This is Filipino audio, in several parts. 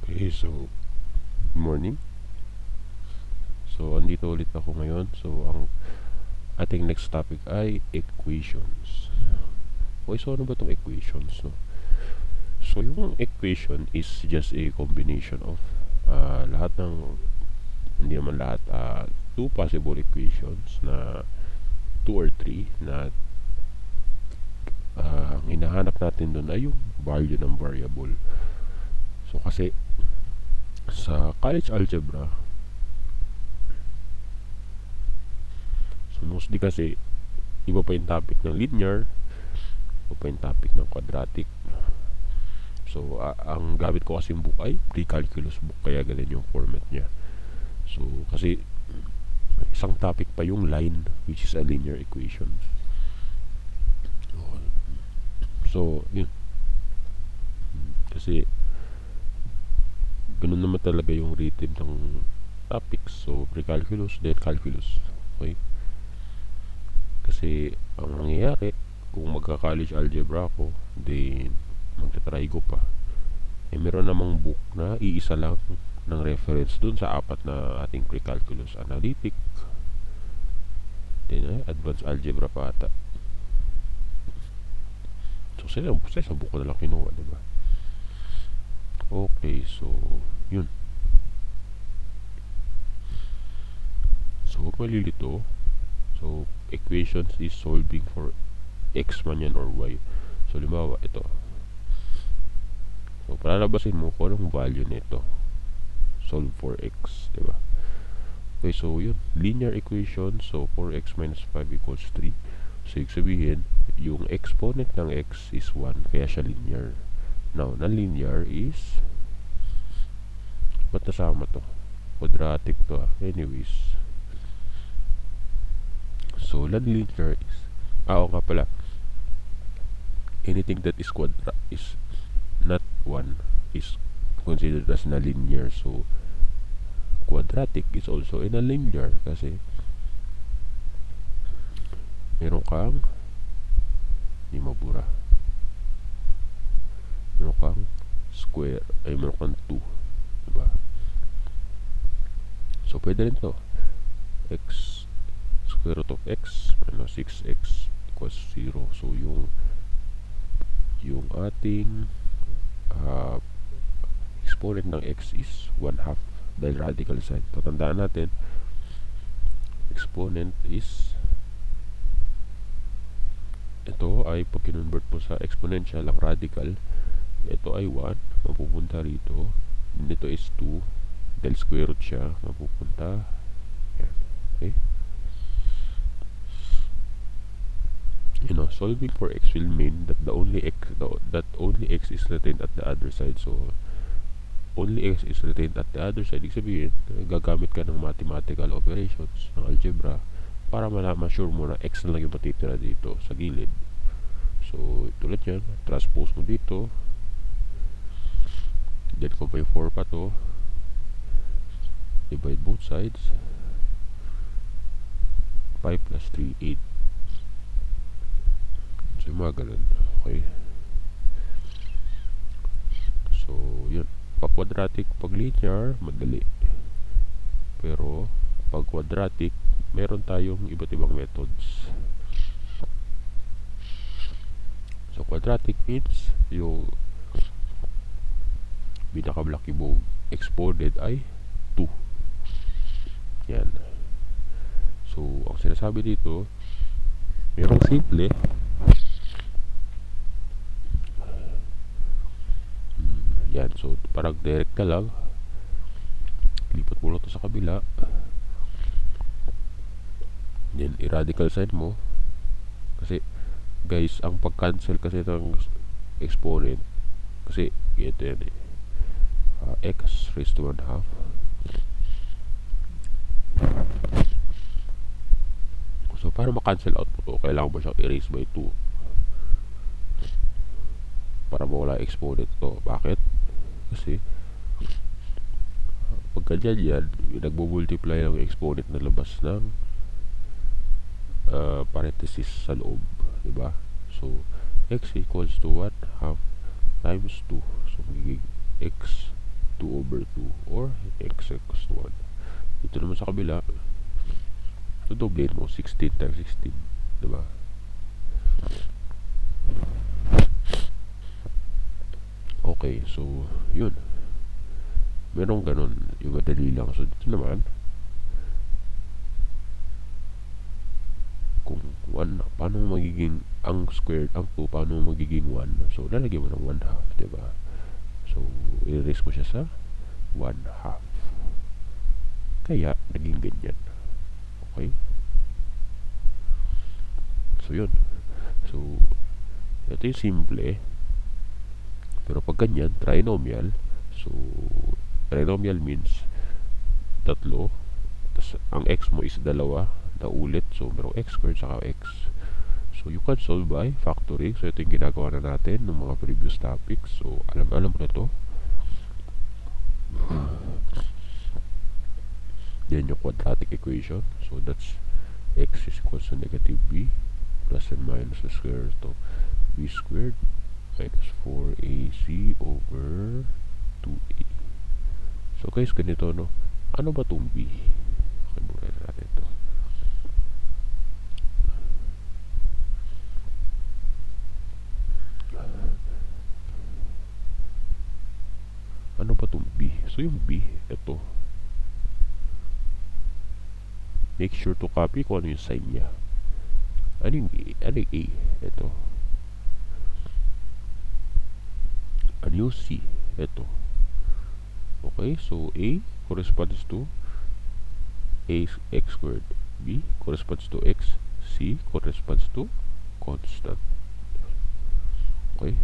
Okay, so good morning. So andito ulit ako ngayon. So ang ating next topic ay equations. Okay, so ano ba itong equations, no? So yung equation is just a combination of lahat ng, hindi naman lahat, two possible equations na two or three na ang hinahanap natin doon ay yung value ng variable. So kasi sa college algebra, so mostly kasi iba pa yung topic ng linear, iba pa yung topic ng quadratic. So ang gamit ko kasi yung book ay pre-calculus book, kaya ganun yung format niya. So kasi isang topic pa yung line, which is a linear equation. So yun, kasi ganun naman talaga yung rhythm ng topics. So pre-calculus, then calculus. Okay, kasi ang nangyayari kung magka-college algebra ako, then magta-trigo pa, meron namang book na iisa lang ng reference dun sa apat na ating pre-calculus: analytic, then advanced algebra pa ata. So sa isang book ko na lang kinuha, diba? Okay, so yun. So huwag malilito. So equations is solving for x man yan or y. So limbawa ito, so palalabasin mo kung anong value nito. Solve for x, diba? Okay, so yun, linear equation. So 4x minus 5 equals 3. So ibig sabihin, yung exponent ng x is 1, kaya siya linear. Now, non-linear is, ba't nasama to? Quadratic to anyways. So non-linear is, oo nga pala, anything that is not 1 is considered as non-linear. So quadratic is also in a linear kasi meron kang, hindi mabura, meron kang square, ay meron kang 2, diba? So pwede rin to, x square root of x minus 6x equals 0. So yung ating exponent ng x is 1/2 dahil radical sign. Tatandaan natin, exponent is, ito ay pag kinonvert mo sa exponential ang radical, ito ay 1, mapupunta rito. Dito is 2, dahil square root siya, mapupunta yan. Okay, you know, solving for x will mean that only x is retained at the other side. So only x is retained at the other side, ibig sabihin gagamit ka ng mathematical operations ng algebra para ma-sure mo na x na lang yung matitira dito sa gilid. So tulad yan, transpose mo dito, then kung may 4 pa to, divide both sides, 5 plus 3, 8. So yung mga ganun. Okay, so yun, pag quadratic, pag linear, madali. Pero pag quadratic, meron tayong iba't ibang methods. So quadratic means yung pinakamalaki mong exponent ay 2. Yan. So ang sinasabi dito, merong simple, yan. So parang direct ka lang, lipat mo lang to sa kabila, then i-radical sign mo. Kasi guys, ang pag-cancel kasi ng exponent, kasi ito yan x raised to 1/2. So para ma-cancel out mo to, kailangan mo siyang erase by 2 para mawala exponent to. Bakit? Kasi pag ganyan yan, nagmo-multiply ng exponent na labas ng parenthesis sa loob, diba? So x equals to 1/2 times 2, so magiging x 2/2. over 2 or x equals to 1. Dito naman sa kabila, dodoblein mo 16 times 16, diba? Okay, so yun, merong ganun, yung madali lang. So dito naman, kung 1, paano magiging ang squared, ang 2, paano magiging 1? So lalagyan mo ng 1/2, diba? So i-raise ko siya sa 1/2, kaya naging ganyan. Okay, so yun. So ito yung simple, pero pag ganyan, trinomial. So trinomial means tatlo, tas ang x mo is dalawa na ulit, so merong x squared saka x. So you can solve by factoring. So ito yung ginagawa na natin ng mga previous topics. So alam mo na to. Yan yung quadratic equation. So that's x is equals to negative b plus and minus the square root of b squared minus 4ac over 2a. So guys, ganito, no? Ano ba itong b? Okay, muna natin ito. Ano ba itong b? So yung b, ito. Make sure to copy kung ano yung sign niya. Ano yung a? Ano yung a? Ito. Ano yung c? Ito. Okay, so a corresponds to x squared. B corresponds to x. C corresponds to constant. Okay.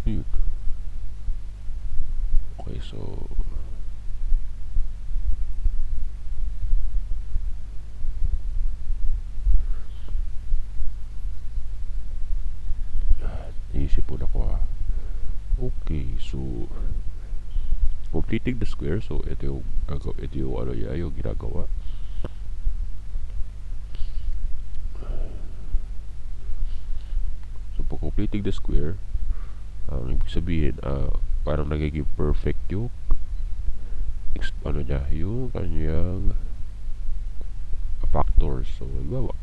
Yun. Okay, so naisip po na ko ha. Okay, so completing the square. So ito yung ano niya, yung ginagawa. So po completing the square, ibig sabihin, parang nagiging perfect yung ano niya, yung kanyang factors. So halimbawa,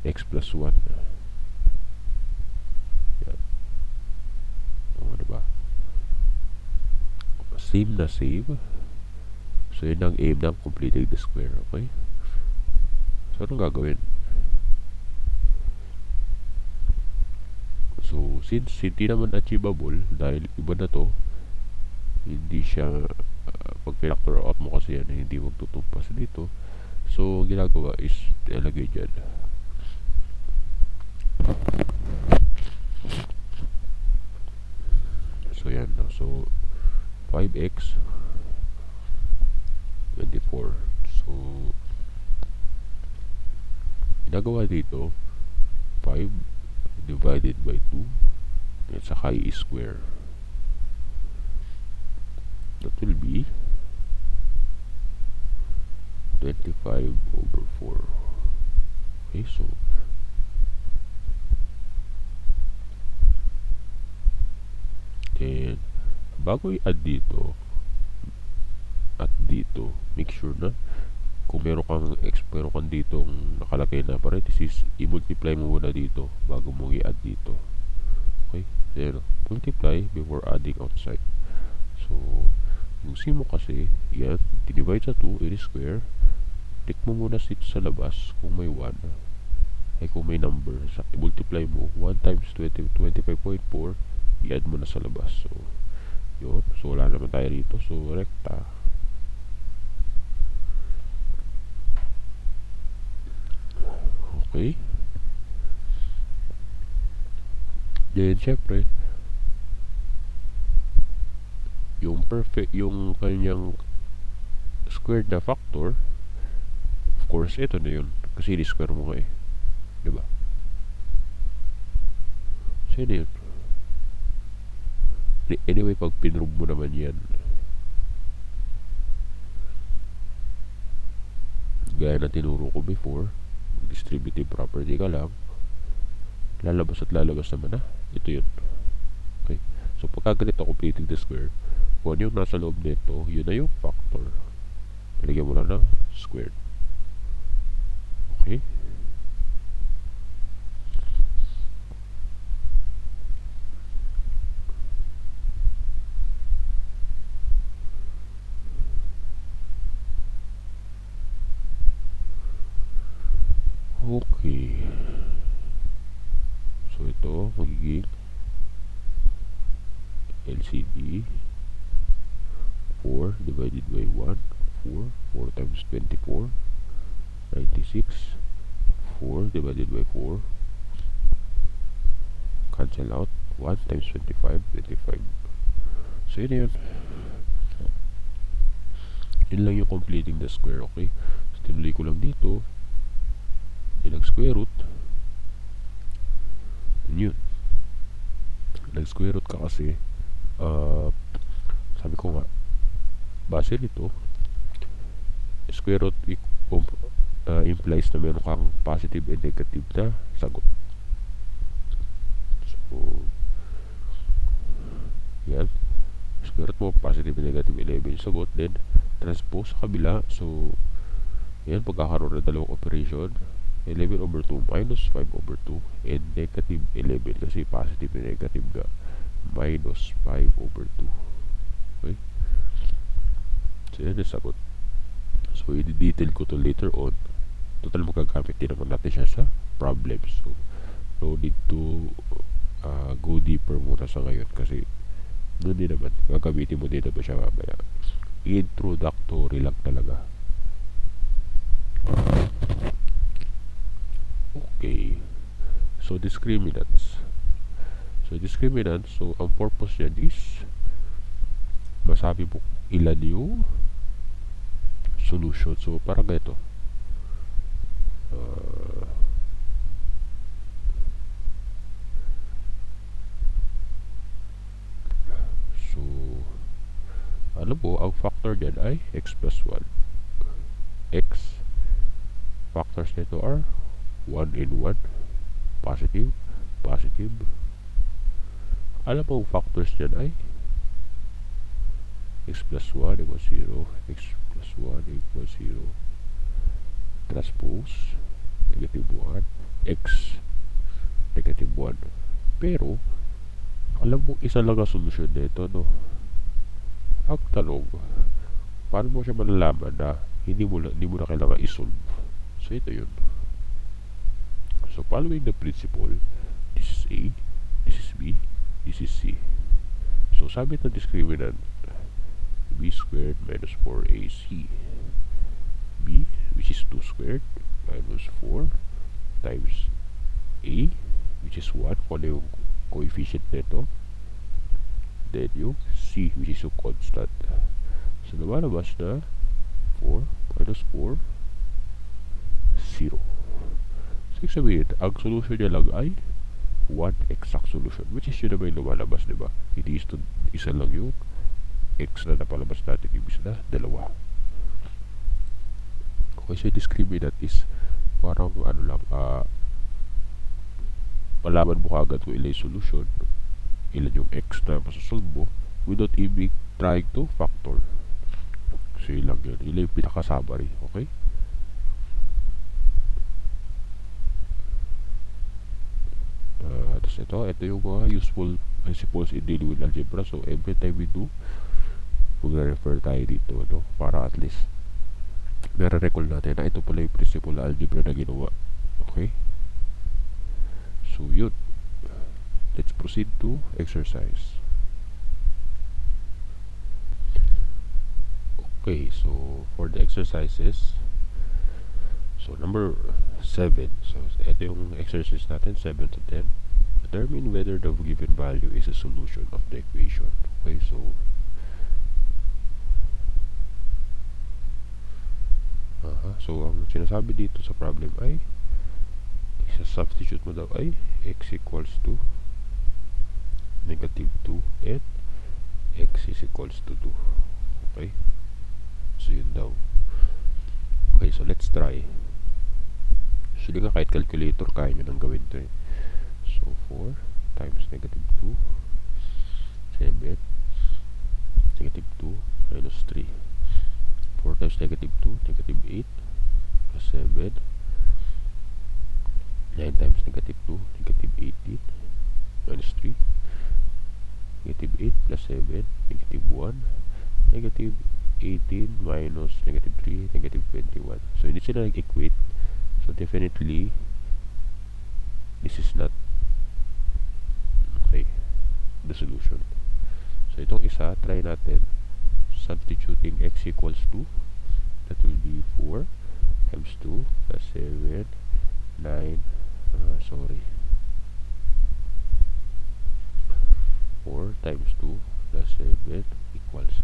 x plus 1. Yan. O, diba? Same na same. So yun ang aim ng completing the square. Okay? So anong gagawin? So since hindi naman achievable, dahil iba na to, hindi siya pag factor out mo kasi yan, hindi magtutumpas dito. So ginagawa is ilagay dyan. So yan, no? So 5x 24. So ginagawa dito 5 divided by 2 at saka i-square. That will be 25 over 4. Okay, so then bago i-add dito at dito, make sure na kung meron kang ditong nakalagay na parenthesis, i-multiply mo muna dito bago mo i-add dito. Okay? So, multiply before adding outside. So, yung c mo kasi, yan, divide sa 2, i-square. Tick mo muna dito sa labas kung may 1. Ay kung may number, i-multiply mo, 1 times 25.4, i-add mo na sa labas. So, yun. So, wala naman tayo dito. So, rekta. Okay. Then, syempre, yung perfect, yung kanyang squared na factor, of course, ito na yun. Kasi i-square mo nga eh. Diba? So, yun yun. Anyway, pag pinrove mo naman yan, gaya na tinuro ko before, distributive property ka lang, lalabas at lalabas naman na. Ito yun. Okay. So, pagka ganito, completing the square, kung ano yung nasa loob nito, yun na yung factor. Lagyan mo lang ng squared. Okay. Okay. So, ito, magiging LCD 4 divided by 1, 4 times 24, 96, 4 divided by 4, cancel out, 1 times 25, 25. So, yun na yun. Yun lang yung completing the square, okay? So, tinuloy ko lang dito, nag-square root, yun. Nag-square root ka kasi, sabi ko nga, base nito, square root implies na meron kang positive and negative na sagot. So, yan. Square root mo, positive and negative 11 yung sagot. Then, transpose sa kabila. So, yan, pagkakaroon ng dalawang operation, 11 over 2 minus 5 over 2 and negative 11 kasi positive and negative ga minus 5 over 2. Okay? So, yan yung sagot. So, i-detail ko to later on. Total magagamit din naman natin siya sa problem. So, no need to go deeper muna sa ngayon kasi doon din naman. Gagamitin mo din naman siya mamaya. Introductory lang talaga. Okay. So, discriminants. So, ang purpose yan is masabi mo ilan yung solution. So, parang ganito. So, alam mo, ang factor dyan ay x plus 1. X. Factors nito are 1 and 1. Positive. Positive. Alam mo, ang factors dyan ay x plus 1 equals 0. X plus 1 equals 0. Transpose. Negative 1. X. Negative 1. Pero, alam mo, isa lang ang solusyon nito, no? Ang tanong, paano mo siya malalaman na hindi mo na kailangan isolve? So, ito yun. So, following the principle, this is A, this is B, this is C. So, sabi ng discriminant, B squared minus 4AC. B, which is 2 squared, minus 4, times A, which is 1, kung ano yung coefficient nito. Then yung C, which is yung constant. So, lumalabas na 4 minus 4, 0. So, sabihin, ang solution niya lang ay 1 exact solution, which is yun naman yung lumalabas, diba? Hindi isa lang yung x na napalabas natin, ibig na dalawa. Okay, so discriminant is parang ano lang, malaman mo kagad kung ilan yung solution, ilan yung x na masasolve mo, without even trying to factor. So, yun lang yun. Ilan yung pinaka-summary, okay? Tapos ito yung mga useful principles in dealing with algebra. So, every time we do, mag-refer tayo dito, no? Para at least nare-recall natin na ito pala yung principle na algebra na ginawa. Okay? So, yun. Let's proceed to exercise. Okay, so for the exercises, so number 7. So, ito yung exercise natin, 7 to 10. Determine whether the given value is a solution of the equation. Okay, so so ang sinasabi dito sa problem ay isa-substitute mo daw ay x equals to negative 2 and x is equals to 2. Okay, so yun daw. Okay, so let's try. Actually nga kahit calculator kaya nyo nang gawin to eh. So 4 times negative 2, 7, negative 2 minus 3. 4 times negative 2, negative 8, plus 7. 9 times negative 2, negative 18, minus 3. Negative 8 plus 7, negative 1. Negative 18 minus negative 3, negative 21. So, hindi sila nag-equate. So, definitely, this is not okay, the solution. So, itong isa, try natin. Substituting x equals 2. That will be 4 times 2 plus 7, 9, 4 times 2 plus 7 equals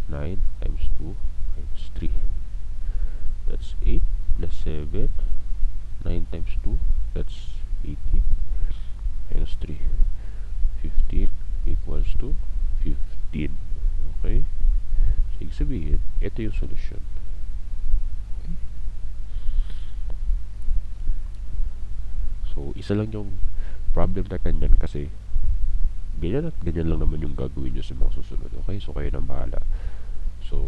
9 times 2 minus 3. That's 8 plus 7. 9 times 2, that's 18 minus 3. 15 equals to 15. Okay? So, ibig sabihin, ito yung solution. Okay? So, isa lang yung problem na kanyan kasi ganyan at ganyan lang naman yung gagawin nyo sa mga susunod. Okay? So, kayo nang bahala. So,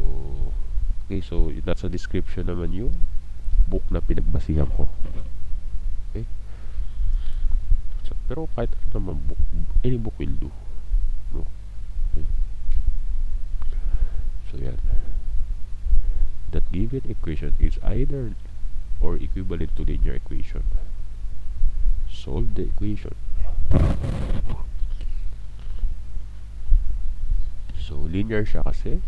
okay. So, nasa description naman yung book na pinagbasihan ko. Okay? So, pero kahit ano naman book, any book will do. No? Okay? So, yan. That given equation is either or equivalent to linear equation. Solve the equation. So, linear siya kasi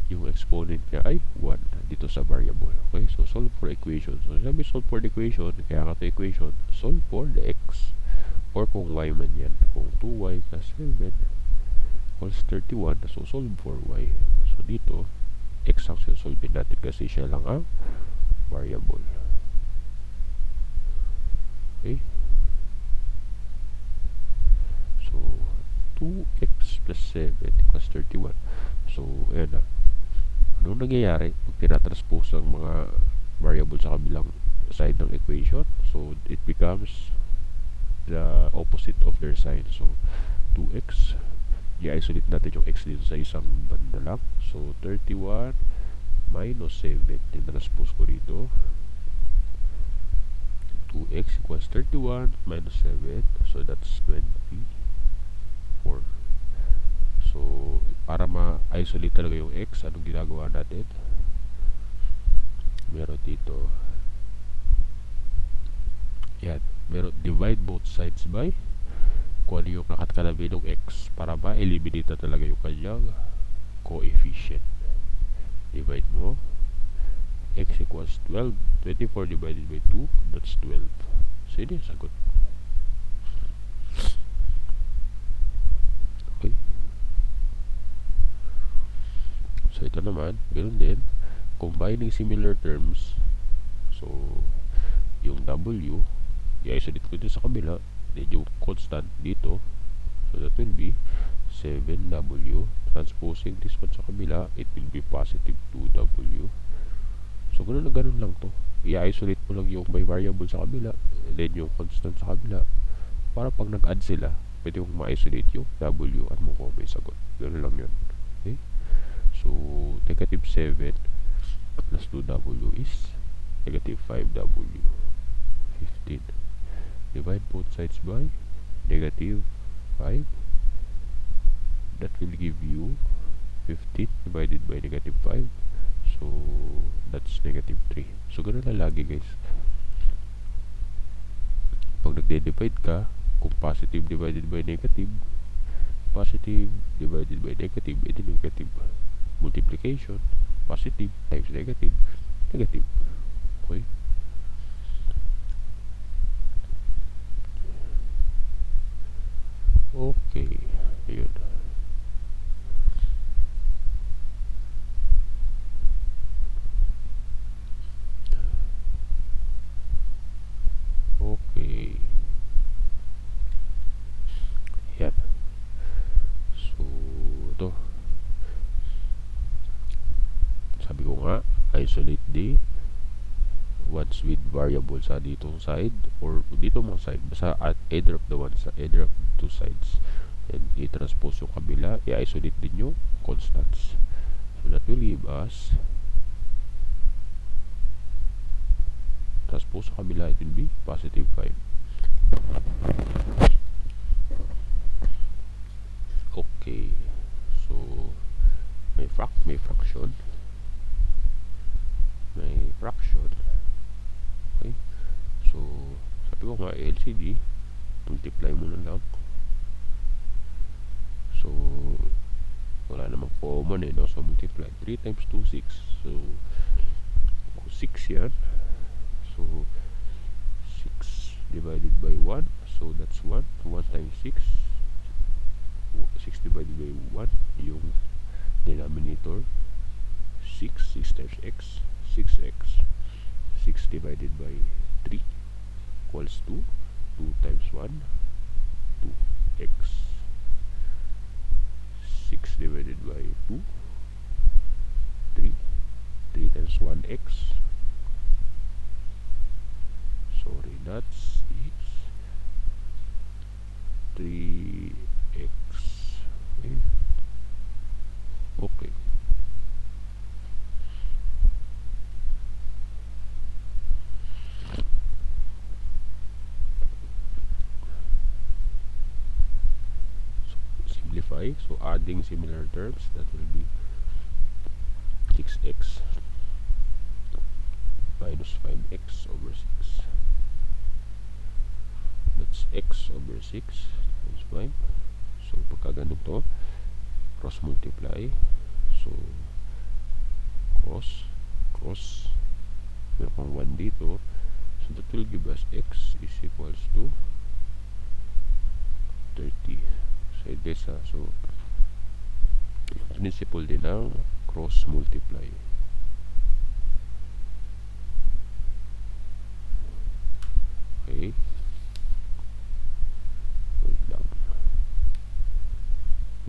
yung exponent niya ay 1 dito sa variable. Okay? So, solve for equation. So, sabi solve for the equation, kaya ka ito equation, solve for the x. Or kung y man yan. Kung 2y plus 7 equals 31, so solve for y. So, dito, x ang solve natin kasi siya lang ang variable. Okay? So, 2x plus 7 equals 31. So, ayan na. Anong nangyayari pag tinatranspose ang mga variable sa kabilang side ng equation? So, it becomes the opposite of their sign. So, 2x. I-isolate natin yung x dito sa isang banda lang. So, 31 minus 7. Tinatranspose ko dito. 2x equals 31 minus 7. So, that's 24. So, para ma-isolate talaga yung x, anong ginagawa natin? Meron dito. Yan. Meron, divide both sides by kung ano yung nakatalabi ng x para ma-eliminate na talaga yung kanyang coefficient. Divide mo. X equals 12. 24 divided by 2, that's 12. So, yun yung sagot. Okay. So, ito naman, ganoon din, combining similar terms. So, yung W, i-isolate ko dito sa kabila, then yung constant dito. So, that will be 7W. Transposing this one sa kabila, it will be positive 2W. So, ganoon na ganoon lang to. I-isolate mo lang yung may variable sa kabila, then yung constant sa kabila. Para pag nag-add sila, pwede mong ma-isolate yung W at mo ko may sagot. Ganoon lang yun. Okay? So, negative 7 plus 2W is negative 5W. 15. Divide both sides by negative 5. That will give you 15 divided by negative 5. So, that's negative 3. So, ganun lang lagi guys. Pag nagde-divide ka, kung positive divided by negative, positive divided by negative, ito negative. Multiplication, positive times negative, negative. Okay? Okay. Ayun. Okay. Yan. So, ito. Sabi ko nga, isolate the ones with variable sa ditong side or dito mga side, basta at either of the ones, either of two sides, and i-transpose yung kabila, i-isolate din yung constants. So that will give us, transpose sa kabila, it will be positive 5. Okay, so may fraction, okay. So sabi ko nga, LCD, multiply mo na lang. So wala namang common no? So multiply 3 times 2, 6. So 6 yan. So 6 divided by 1, so that's 1 times 6 divided by 1, yung denominator 6 times x, 6x. 6 divided by 3 equals to 2 times 1, 2x. 6 divided by 2, 3 times 1x. Sorry, that's 3x. Okay. So simplify. So adding similar terms, that will be 6x minus 5x over 6. That's x over 6 times 5. So pagka ganun to, cross multiply. So cross, meron kang 1 dito, so that will give us x is equals to 30. So this, so yung principle din ng cross multiply. Okay, wait lang,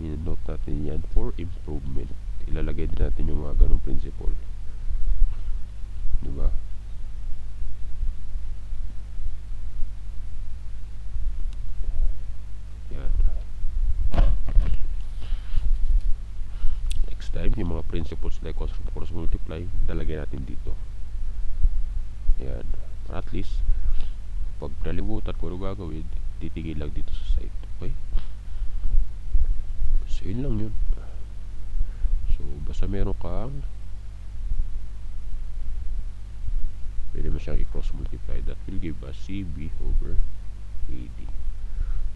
minanote natin yan for improvement. Ilalagay din natin yung mga ganong principle, diba? Yan. Next time, yung mga principles like cross multiply, ilalagay natin dito. Yan, para at least pag nalimutan ko ano gagawin, titigil lang dito sa side. Okay, so yun lang yun. So basta meron kang, pwede mo siyang i-cross multiply, that will give us CB over AD.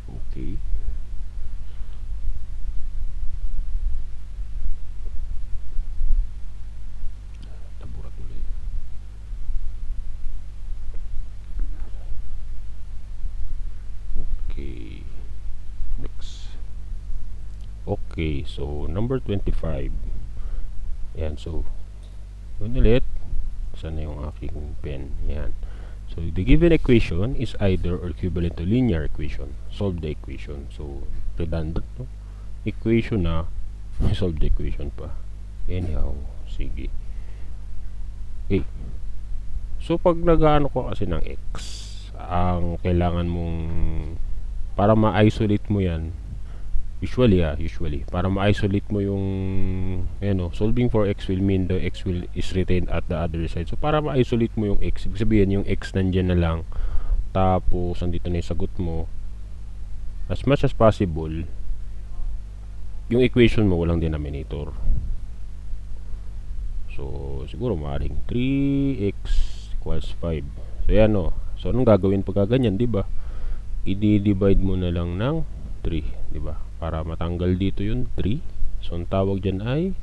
Okay, tabura tuloy. Okay, next. Okay, so number 25. Yan, so yun ulit. Saan na yung aking pen? Yan. So the given equation is either or equivalent to linear equation. Solve the equation. So redundant, no? Equation na, solve the equation pa. Anyhow, sige. Okay. So pag nag-ano ko kasi ng x, ang kailangan mong, para ma-isolate mo yan, usually para ma-isolate mo yung solving for x will mean the x is retained at the other side. So para ma-isolate mo yung x, ibig sabihin yung x nandyan na lang, tapos andito na yung sagot mo, as much as possible yung equation mo walang denominator. So siguro maaaring 3x equals 5. So yan so anong gagawin pagka ganyan, diba? I-divide mo na lang ng 3, diba? Para matanggal dito yung 3. So ang tawag dyan ay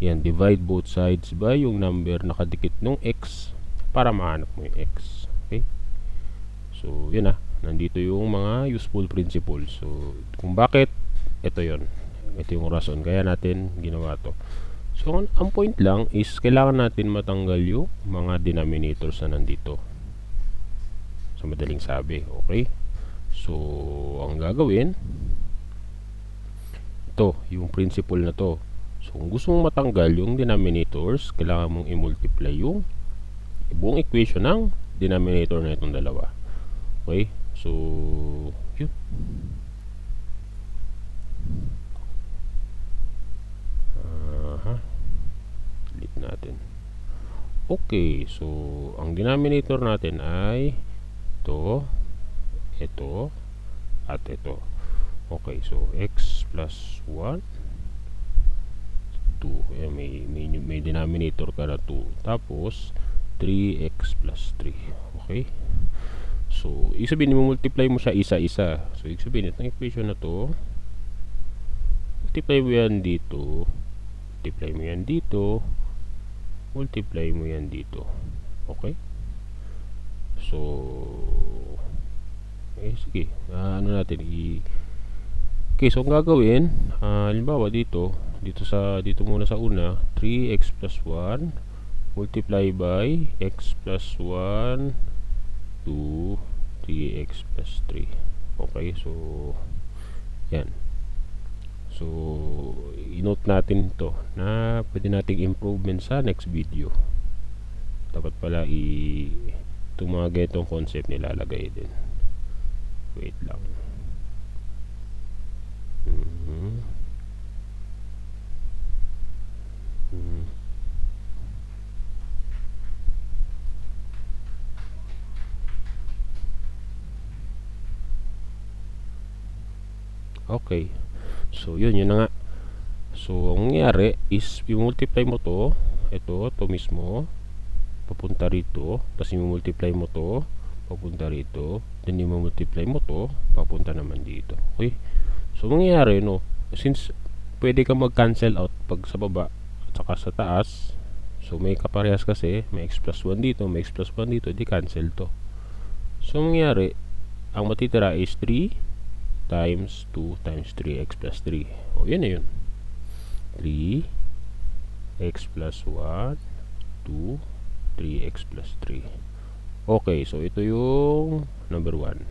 yan, divide both sides by yung number nakadikit ng x para mahanap mo yung x. Okay, so yun nandito yung mga useful principles. So kung bakit, ito yung rason kaya natin ginawa to. So ang point lang is kailangan natin matanggal yung mga denominators na nandito. So madaling sabi, okay? So ang gagawin, ito, yung principle na to. So kung gusto mong matanggal yung denominators, kailangan mong i-multiply yung buong equation ng denominator na itong dalawa. Okay? So, yun. Delete natin. Okay, so ang denominator natin ay ito, ito, at ito. Okay, so x plus 1, 2. Ayan, may denominator ka na 2. Tapos, 3x plus 3. Okay? So, ibig sabihin, multiply mo siya isa-isa. So, ibig sabihin, itong equation na to, multiply mo yan dito, multiply mo yan dito, multiply mo yan dito. Okay? So, sige. Ano natin, okay, so ang gagawin, halimbawa dito muna sa una, 3x plus 1 multiply by x plus 1 2 3x plus 3. Okay, so yan. So i-note natin ito na pwede nating improvement sa next video. Dapat pala itong mga ganitong concept nilalagay din. Wait lang. Okay. So, yun na nga. So, ang nangyari is, i-multiply mo to, ito mismo, papunta rito, tapos i-multiply mo to, papunta rito, then i-multiply mo to, papunta naman dito. Okay? So, mangyayari, no, since pwede ka mag-cancel out pag sa baba, at saka sa taas, so may kaparehas kasi, may x plus 1 dito, may x plus 1 dito, di cancel to. So, mangyayari, ang matitira is 3 times 2 times 3x plus 3. O, yun na yun. 3x plus 1 2 3x plus 3. Okay, so ito yung number 1.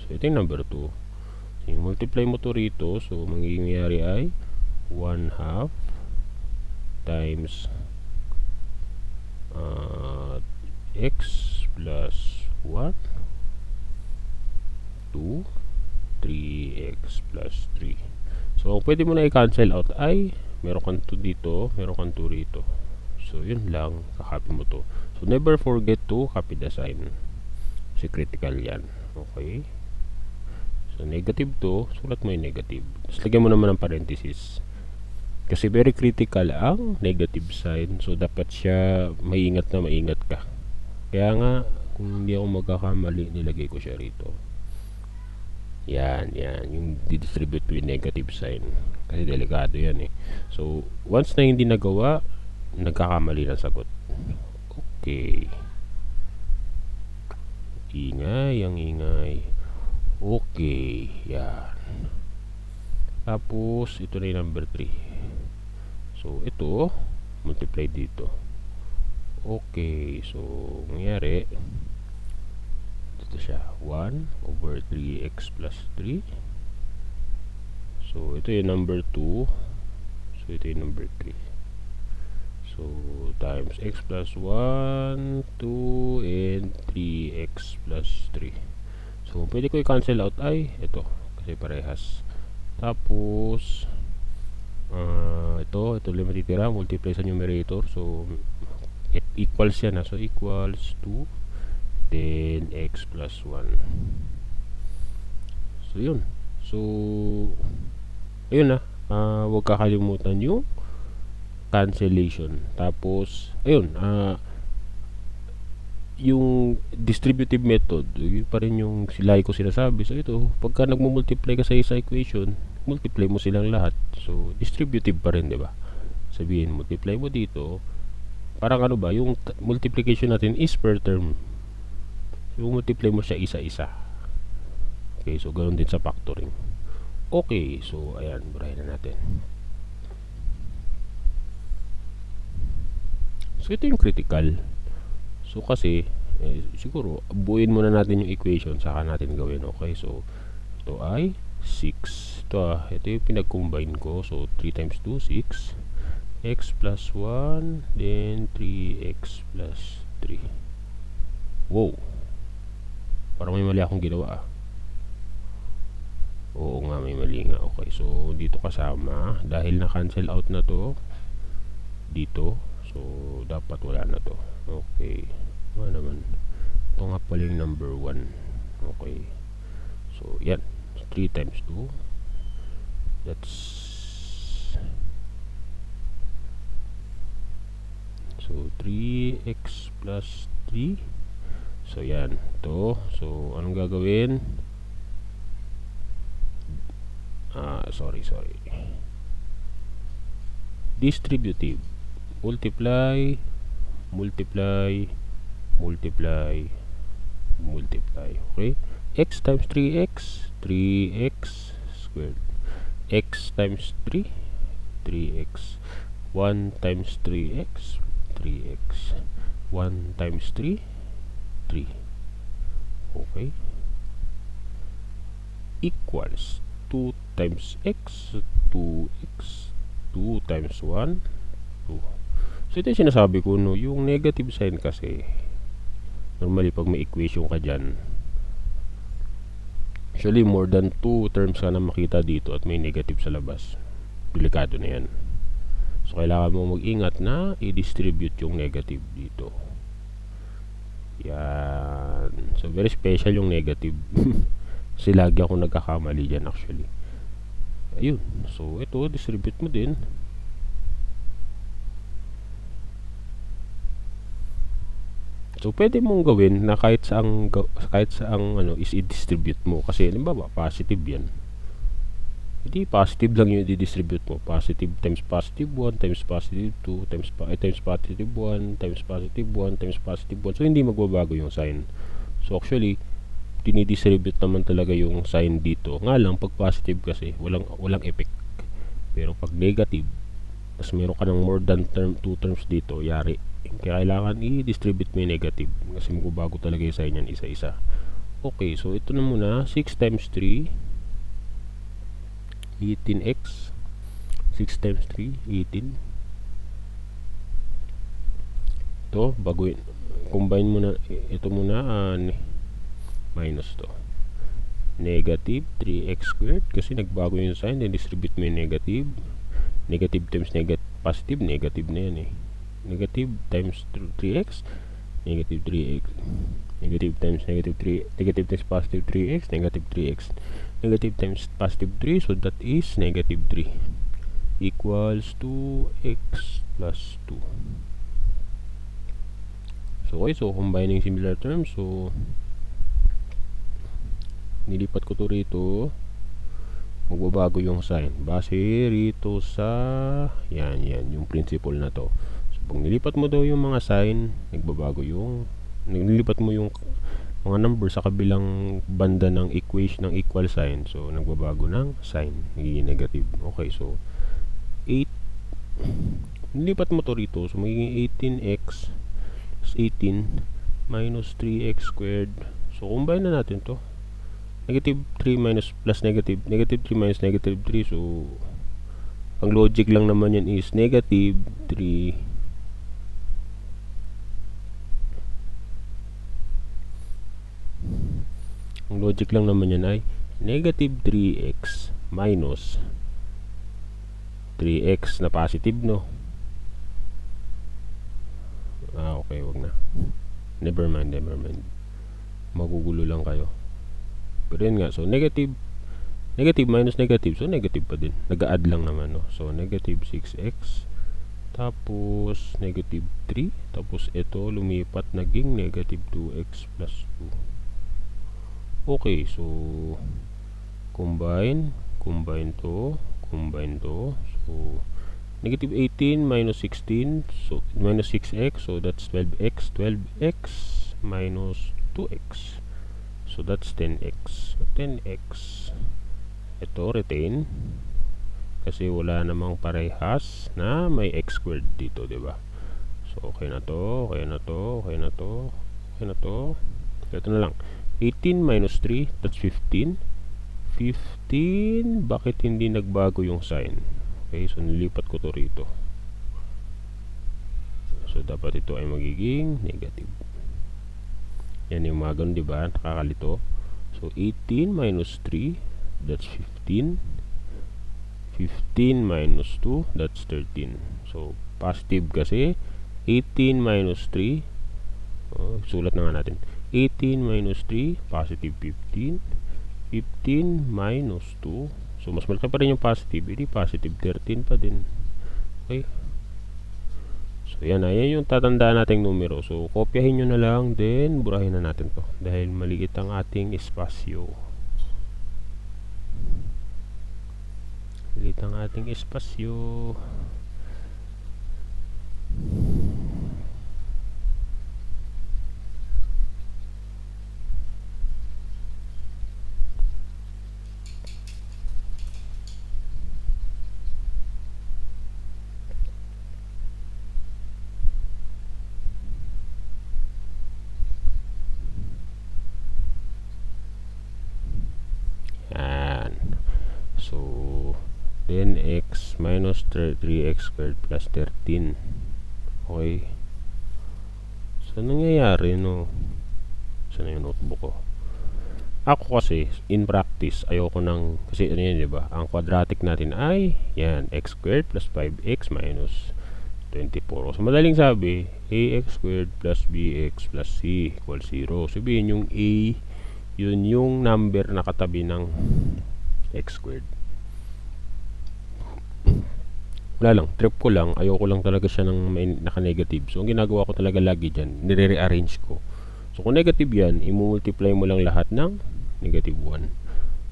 So ito yung number 2. So yung multiply mo to rito, so mangyayari ay 1/2 times x plus 1 2 3x plus 3. So, pwede mo na i-cancel out ay meron kang 2 dito, meron kang 2 rito. So, yun lang. Kakopy mo to. So, never forget to copy the sign. Kasi critical yan. Okay? So, negative to, sulat mo yung negative. Tapos, lagyan mo naman ng parenthesis. Kasi very critical ang negative sign. So, dapat siya maingat ka. Kaya nga, kung hindi ako magkakamali, nilagay ko siya rito. Yan, yung didistribute with negative sign. Kasi delikado yan eh. So, once na hindi nagawa, nagkakamali ng sagot. Okay. Ingay. Okay, yan. Tapos, ito na yung number 3. So, ito, multiply dito. Okay, so, nangyari, ito siya, 1 over 3x plus 3. So, ito yung number 2. So, ito yung number 3. So, times x plus 1, 2, and 3x plus 3. So, pwede ko i-cancel out ay ito. Kasi parehas. Tapos, ito lang matitira. Multiply sa numerator. So, it equals yan. So, equals 2. Then x plus 1. So, yun. So, ayun na. Huwag kakalimutan yung cancellation. Tapos, ayun. Yung distributive method, yun pa rin yung silay ko sinasabi. So, ito, pagka nagmumultiply ka sa isa equation, multiply mo silang lahat. So, distributive pa rin, diba? Sabihin, multiply mo dito. Parang ano ba, yung multiplication natin is per term. Yung multiply mo siya isa-isa. Okay, so ganoon din sa factoring. Okay, so ayan, burahin na natin. So ito yung critical. So kasi, siguro, buuin muna natin yung equation, saka natin gawin. Okay, so ito ay 6. Ito yung pinag-combine ko. So 3 times 2, 6. X plus 1, then 3x plus 3. Wow, parang may mali akong ginawa. Oo nga, may mali nga. Okay, so dito kasama dahil na cancel out na to dito, so dapat wala na to. Okay, ano naman, ito nga pala yung number 1. Okay, so yan, 3 times 2, that's so 3x plus 3. So yan, to. So anong gagawin? Sorry, distributive, multiply, okay? X times 3x, 3x squared. X times 3, 3x. 1 times 3x, 3x. 1 times 3, 3. Okay, equals 2 times x, 2x. 2 times 1, 2. So ito yung sinasabi ko, no, yung negative sign kasi normally pag may equation ka dyan, actually more than 2 terms ka na makita dito at may negative sa labas, delikado na yan. So kailangan mo mag-ingat na i-distribute yung negative dito. Yan, so very special yung negative. Kasi lagi ako nagkakamali dyan actually. Ayun, so ito distribute mo din. So pwede mong gawin na kahit saang ano is i-distribute mo, kasi halimbawa positive yan, hindi positive lang yung i-distribute mo. Positive times positive 1 times positive 2 times positive 1 times positive 1 times positive 1. So hindi magbabago yung sign. So actually dinidistribute naman talaga yung sign dito. Nga lang pag positive kasi walang effect. Pero pag negative, tas meron ka ng more than 2 terms dito, yari. Kaya kailangan i-distribute mo yung negative kasi magbabago talaga yung sign yan isa-isa. Okay, so ito na muna, 6 times 3, 18x. 6 times 3, 18. Ito, baguhin, combine mo na ito muna, minus to negative 3x squared kasi nagbago yung sign, then distribute mo yung negative. Negative times positive, negative na yan eh. Negative times 3x, negative 3x. Negative times negative 3, negative times positive 3x, negative 3x. Negative times positive 3, so that is negative 3 equals 2x plus 2. So okay, so combining similar terms, so nilipat ko to rito, magbabago yung sign base rito sa yan yung principle na to. So pag nilipat mo daw yung mga sign, nagbabago yung nilipat mo yung mga number sa kabilang banda ng equation ng equal sign, so nagbabago ng sign, nagiging negative. Okay, so 8, nilipat mo to rito, so magiging 18x plus 18 minus 3x squared. So combine na natin to, negative 3 minus plus negative 3 minus negative 3. So ang logic lang naman yan is negative 3 ang logic lang naman yan ay negative 3x minus 3x na positive, no? Okay, wag na, never mind, magugulo lang kayo. Pero yun nga, so negative minus negative, so negative pa din, nag-add lang naman, no? So negative 6x tapos negative 3, tapos ito lumipat naging negative 2x plus 2. Okay, so combine to, so negative 18 minus 16, so minus 6x, so that's 12x minus 2x, so that's 10x. So 10x, ito retain kasi wala namang parehas na may x squared dito, diba? So okay na to. Ito na lang, 18 minus 3, that's 15. Bakit hindi nagbago yung sign? Okay, so nilipat ko to rito. So, dapat ito ay magiging negative. Yan yung mga ganun, diba? Nakakalito. So, 18 minus 3, that's 15. 15 minus 2, that's 13. So, positive kasi. 18 minus 3, sulat na nga natin. 18 minus 3, positive 15. 15 minus 2. So, mas malaki pa rin yung positive. Hindi, positive 13 pa din. Okay. So, yan na. Yan yung tatandaan nating numero. So, kopyahin nyo na lang. Then, burahin na natin to. Dahil maliit ang ating espasyo. Maliit ang ating espasyo. So, then x minus 3x squared plus 13. Okay. So, nangyayari, no? Saan yung notebook ko? Ako kasi, in practice, ayoko nang, kasi ano yun, diba? Ang quadratic natin ay, yan, x squared plus 5x minus 24. So, madaling sabi, ax squared plus bx plus c equals 0. Sabihin yung a, yun yung number na katabi ng x squared. Wala lang, trip ko lang, ayoko lang talaga siya ng naka-negative. So, ang ginagawa ko talaga lagi dyan, nire-rearrange ko. So, kung negative yan, i-multiply mo lang lahat ng negative 1.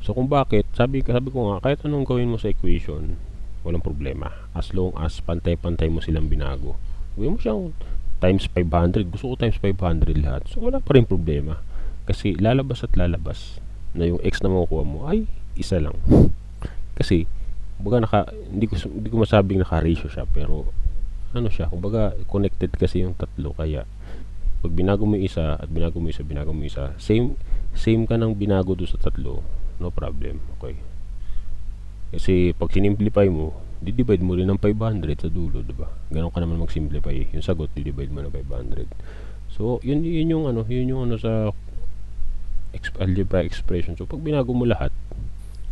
So, kung bakit, sabi ko nga, kahit anong gawin mo sa equation, walang problema. As long as pantay-pantay mo silang binago. Gawin mo siyang times 500. Gusto ko times 500 lahat. So, wala pa rin problema. Kasi lalabas at lalabas na yung x na makukuha mo ay isa lang. Kasi, kumbaga hindi ko masabing naka-ratio siya, pero ano siya, kumbaga connected kasi yung tatlo, kaya pag binago mo isa at binago mo isa, same ka ng binago do sa tatlo, no problem. Okay. Kasi pag sinimplify mo, di-divide mo rin ng 500 sa dulo, diba? Ganon ka naman mag-simplify. Yung sagot, di-divide mo ng 500. So, yun yung ano sa algebra expression. So, pag binago mo lahat,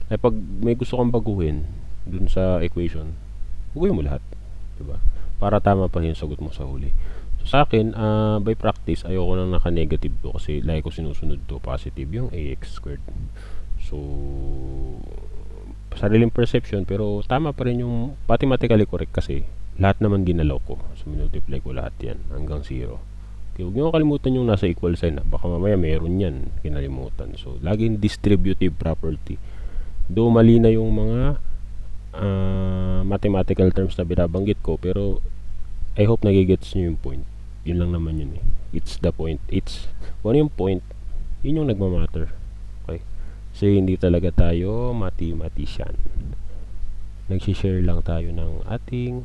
ay pag may gusto kang baguhin dun sa equation, baguhin mo lahat, diba? Para tama pa yung sagot mo sa huli. So, sa akin, by practice, ayoko nang naka-negative to kasi lagi ko sinusunod to positive yung ax squared. So, sariling perception, pero tama pa rin yung mathematically correct kasi lahat naman ginalaw ko. So, minultiply ko lahat yan hanggang 0. Okay, huwag nyo kalimutan yung nasa equal sign. Baka mamaya meron yan, kinalimutan. So, laging distributive property. Do mali na yung mga mathematical terms na binabanggit ko, pero I hope nagigets nyo yung point. Yun lang naman yun eh. It's the point. Kung ano yung point, yun yung nagmamatter. Okay? Kasi hindi talaga tayo mathematician. Nagsishare lang tayo ng ating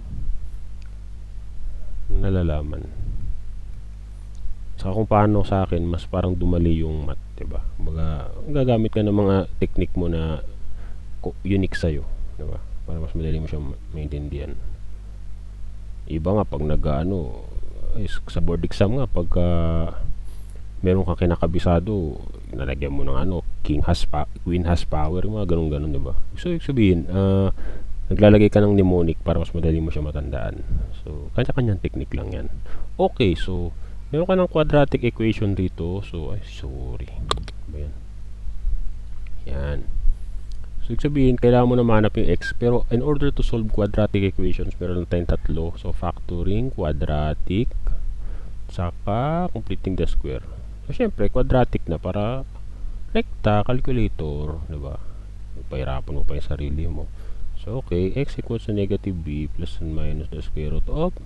nalalaman. Saka kung paano sa akin, mas parang dumali yung math, diba? Gagamit ka ng mga technique mo na unique sa'yo, diba? Para mas madali mo siya maintindihan. Iba nga pag sa board exam nga, pagka meron kang kinakabisado, nalagyan mo ng queen has power, mga ganun-ganun, diba? So, ibig sabihin, naglalagay ka ng mnemonic para mas madali mo siya matandaan. So, kanya-kanyang technique lang yan. Okay, so, meron ka ng quadratic equation dito. So, sorry. Ba yan? Yan. So, ibig sabihin, kailangan mo na mahanap yung x. Pero, in order to solve quadratic equations, meron tayong tatlo. So, factoring, quadratic, saka completing the square. So, syempre, quadratic na para rekta, calculator, diba? Pahirapan mo pa yung sarili mo. So, okay, x equals to negative b plus and minus the square root of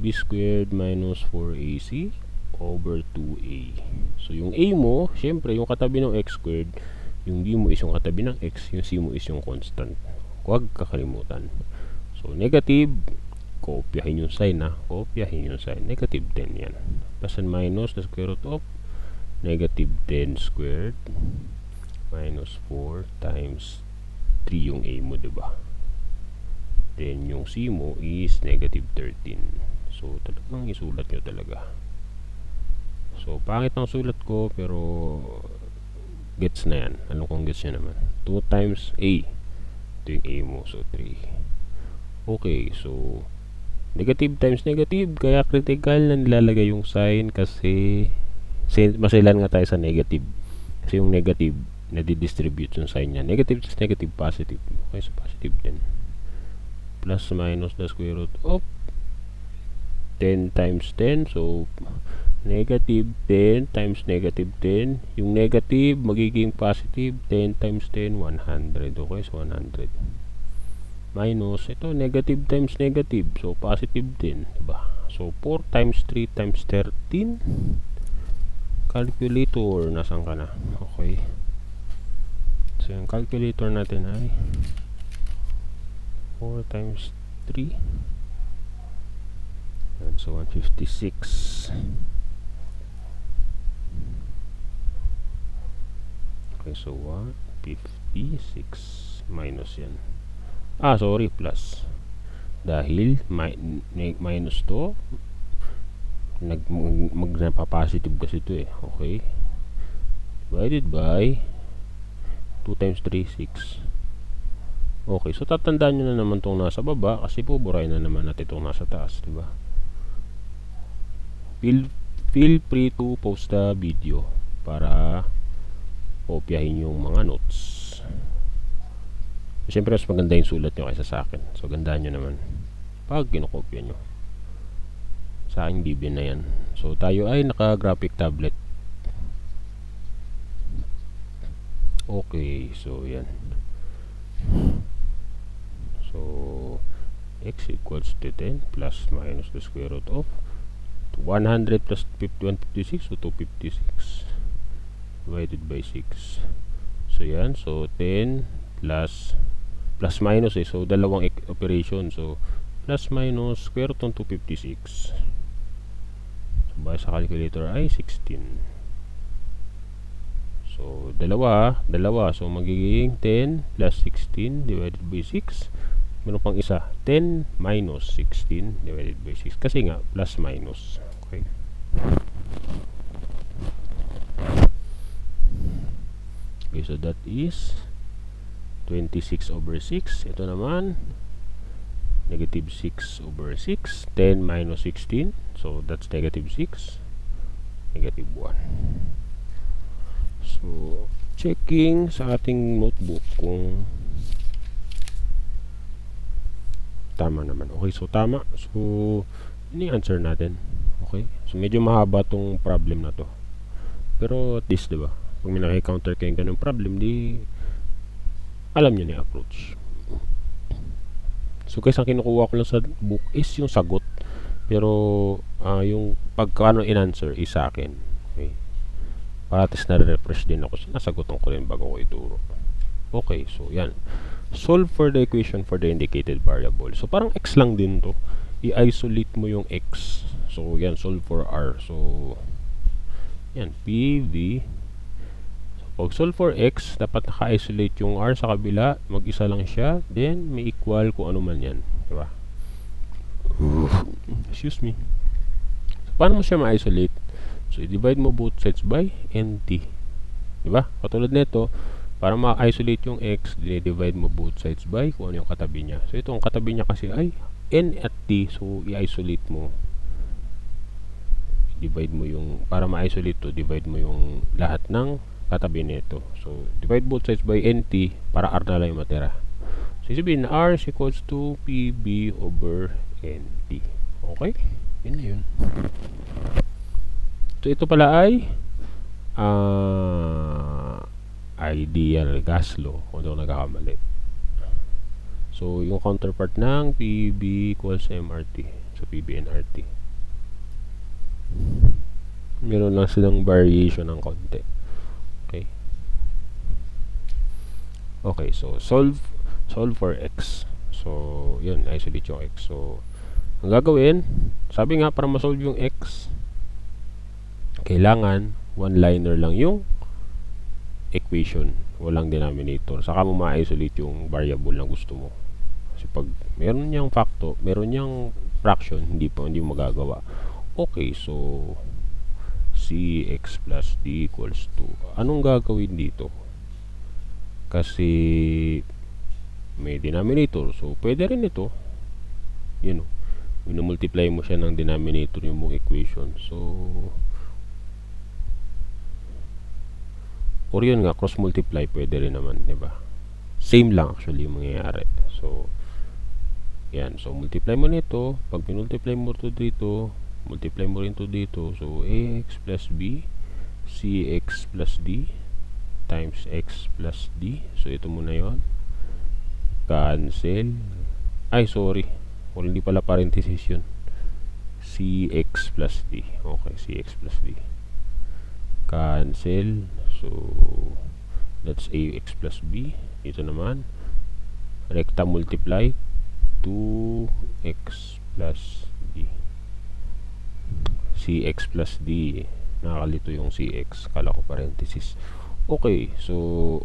b squared minus 4ac over 2a. So, yung a mo, syempre, yung katabi ng x squared, yung b mo is yung katabi ng x, yung c mo is yung constant. Huwag kakalimutan. So, negative, kopyahin yung sign, kopyahin yung sign. Negative 10 yan. Plus and minus the square root of negative 10 squared minus 4 times 3 yung a mo, diba? Then, yung c mo is negative 13. So, talagang isulat nyo talaga. So, pangit ang sulat ko, pero gets na yan. Alam kong gets nyo naman. 2 times A. Ito yung A mo. So, 3. Okay, so negative times negative. Kaya critical na nilalagay yung sign kasi masilan nga tayo sa negative. Kasi yung negative, nadidistribute yung sign niya. Negative is negative, positive. Okay, so positive din. Plus minus the square root of 10 times 10. So, negative 10 times negative 10. Yung negative magiging positive. 10 times 10, 100. Okay, so 100. Minus, ito negative times negative. So, positive din. Diba? So, 4 times 3 times 13. Calculator, nasan ka na? Okay. So, yung calculator natin ay 4 times 3. So, 156. Okay, so 156 minus yan. Sorry, plus. Dahil minus to, magnapapositive kasi ito eh. Okay. Divided by 2 times 3, 6. Okay, so tatandaan nyo na naman itong nasa baba kasi buburay na naman natin itong nasa taas, diba? Feel free to post the video para kopyahin yung mga notes. Siyempre, mas maganda yung sulat nyo kaysa sa akin. So, gandaan nyo naman pag kinokopya nyo. Sa aking BB na yan. So, tayo ay naka-graphic tablet. Okay, so yan. So, x equals to 10 plus minus the square root of 100 plus 156, so 256 divided by 6. So, yan. So, 10 plus minus eh. So, dalawang operation. So, plus minus square root ng 256. So, base sa calculator ay 16. So, dalawa. So, magiging 10 plus 16 divided by 6. Meron pang isa. 10 minus 16 divided by 6. Kasi nga, plus minus. Okay. Okay, so that is 26 over 6. Ito naman, negative 6 over 6. 10 minus 16. So, that's negative 6. Negative 1. So, checking sa ating notebook kung tama naman. Okay, so tama. So, ini-answer natin. Okay. So, medyo mahaba tong problem na to. Pero at least, diba? Pag may nakikounter kayong ganung problem, di alam nyo na approach. So, kaysa kinukuha ko lang sa book is yung sagot. Pero, yung pagkano in-answer is sa akin. Okay. Para at least na-refresh din ako. Nasagutan ko rin bago ko ituro. Okay, so yan. Solve for the equation for the indicated variable. So, parang x lang din to. I-isolate mo yung x. So, yan. Solve for r. So, yan. PV. Pag solve for x, dapat naka-isolate yung r sa kabila. Mag-isa lang siya. Then, may equal kung ano man yan. Diba? Excuse me. So, paano mo siya ma-isolate? So, i-divide mo both sides by nt. Diba? Katulad nito, para ma-isolate yung x, divide mo both sides by kung ano yung katabi niya. So, ito, ang katabi niya kasi ay n at t. So, i-isolate mo. Divide mo yung, para ma-isolate to, divide mo yung lahat ng katabi nito. So, divide both sides by nt para r na lang yung matira. So, sabihin na r is equals to pb over nt. Okay? Yun na yun. So, ito pala ay ideal gas law kung ito nagkakamali. So, yung counterpart ng pb equals mrt. So, pb and rt. Meron lang silang variation ng konti. Okay. Okay, so solve for x. So, yun, isolate yung x. So, ang gagawin, sabi nga para ma-solve yung x, kailangan one-liner lang yung equation. Walang denominator. Saka mo ma-isolate yung variable na gusto mo. Kasi pag meron niyang factor, meron niyang fraction, hindi mo magagawa. Okay, so cx plus d equals to, anong gagawin dito? Kasi may denominator, so pwede rin ito, yun o, minumultiply mo siya ng denominator yung mong equation. So or yun nga, cross multiply pwede rin naman, diba? Same lang actually yung mangyayari. So yan, so multiply mo nito, pag pinultiply mo to dito, multiply mo rin to dito, so ax plus b cx plus d times x plus d. So ito muna yon, cancel, ay sorry, o hindi pala parenthesis yun, cx plus d. Okay, cx plus d, cancel. So that's ax plus b. Ito naman, recta multiply 2x plus d, cx plus d. Nakakalito yung cx, kala ko parenthesis. Okay, so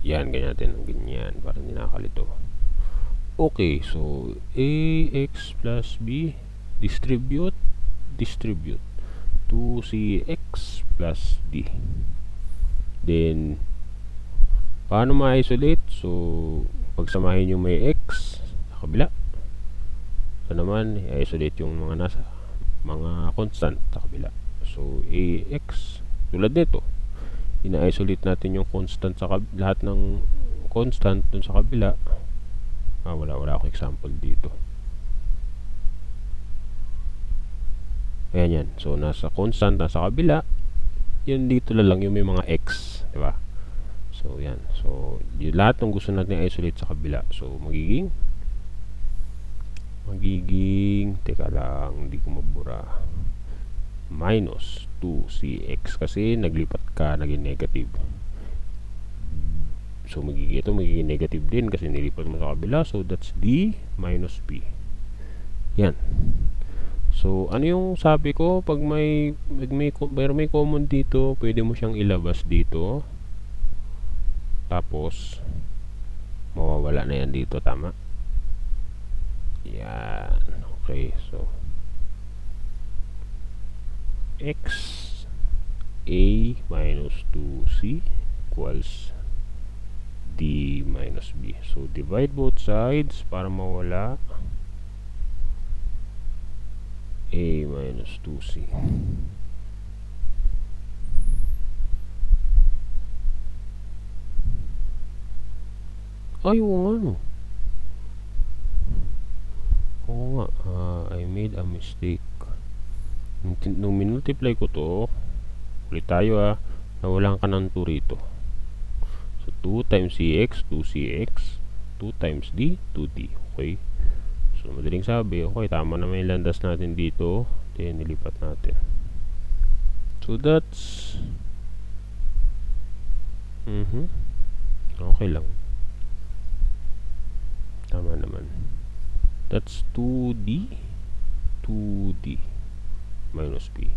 yan, ganyan natin ng ganyan para hindi nakakalito. Okay, so ax plus b, distribute 2cx plus d. Then paano ma-isolate? So pagsamahin yung may x sa kabila, ito naman i-isolate yung mga nasa mga constant sa kabila. So ax, tulad nito, ina-isolate natin yung constant sa lahat ng constant dun sa kabila. Wala akong example dito. Ayan yan. So nasa constant, nasa kabila, yun dito lang yung may mga x, diba? So yan. So yung lahat ng gusto natin i-isolate sa kabila. So magiging teka lang, hindi ko mabura, minus 2cx kasi naglipat ka, naging negative. So magiging negative din kasi nilipat mo sa kabila. So that's d minus b. Yan. So ano yung sabi ko, pag may common dito, pwede mo siyang ilabas dito, tapos mawawala na yan dito, tama? Yan. Okay, so x a minus 2c equals d minus b. So divide both sides para mawala a minus 2c. Ay, oo nga, no? Oo nga, I made a mistake. Nung minultiply ko to, ulit tayo nawalan ka ng 2 rito. So 2 times cx, 2cx, 2 times d, 2d. Okay, so madaling sabi, okay, tama naman yung landas natin dito, then nilipat natin. So that's okay lang, tama naman. That's 2d minus b.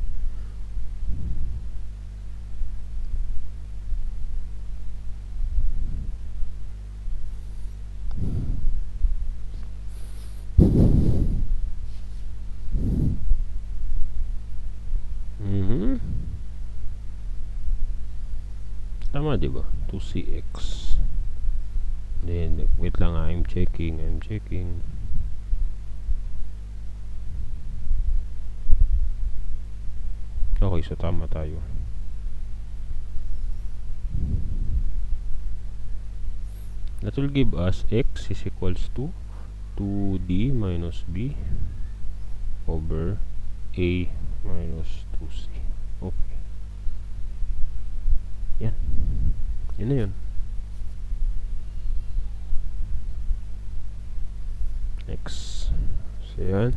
Tama, diba? 2cx. Then wait lang, I'm checking. Okay, so tama tayo. That will give us x is equals to 2d minus b over a minus 2c. Okay. Yan. Yan na yun. Next. So yan.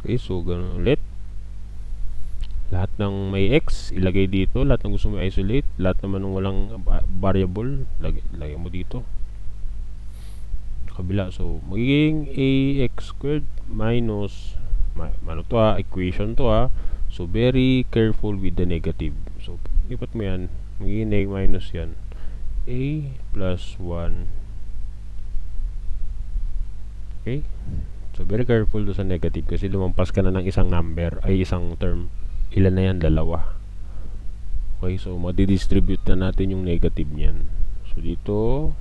Okay, so ganun ulit. Lahat ng may x, ilagay dito. Lahat ng gusto mo isolate. Lahat naman ng walang variable, lagay mo dito. Kabila. So, magiging ax squared minus, ano to equation to So, very careful with the negative. So, ipat mo yan. Magiging minus yan. A plus 1 Okay? So, very careful do sa negative kasi lumampas ka na ng isang number, ay isang term. Ilan na yan? Dalawa. Okay, so madidistribute na natin yung negative niyan. So, dito,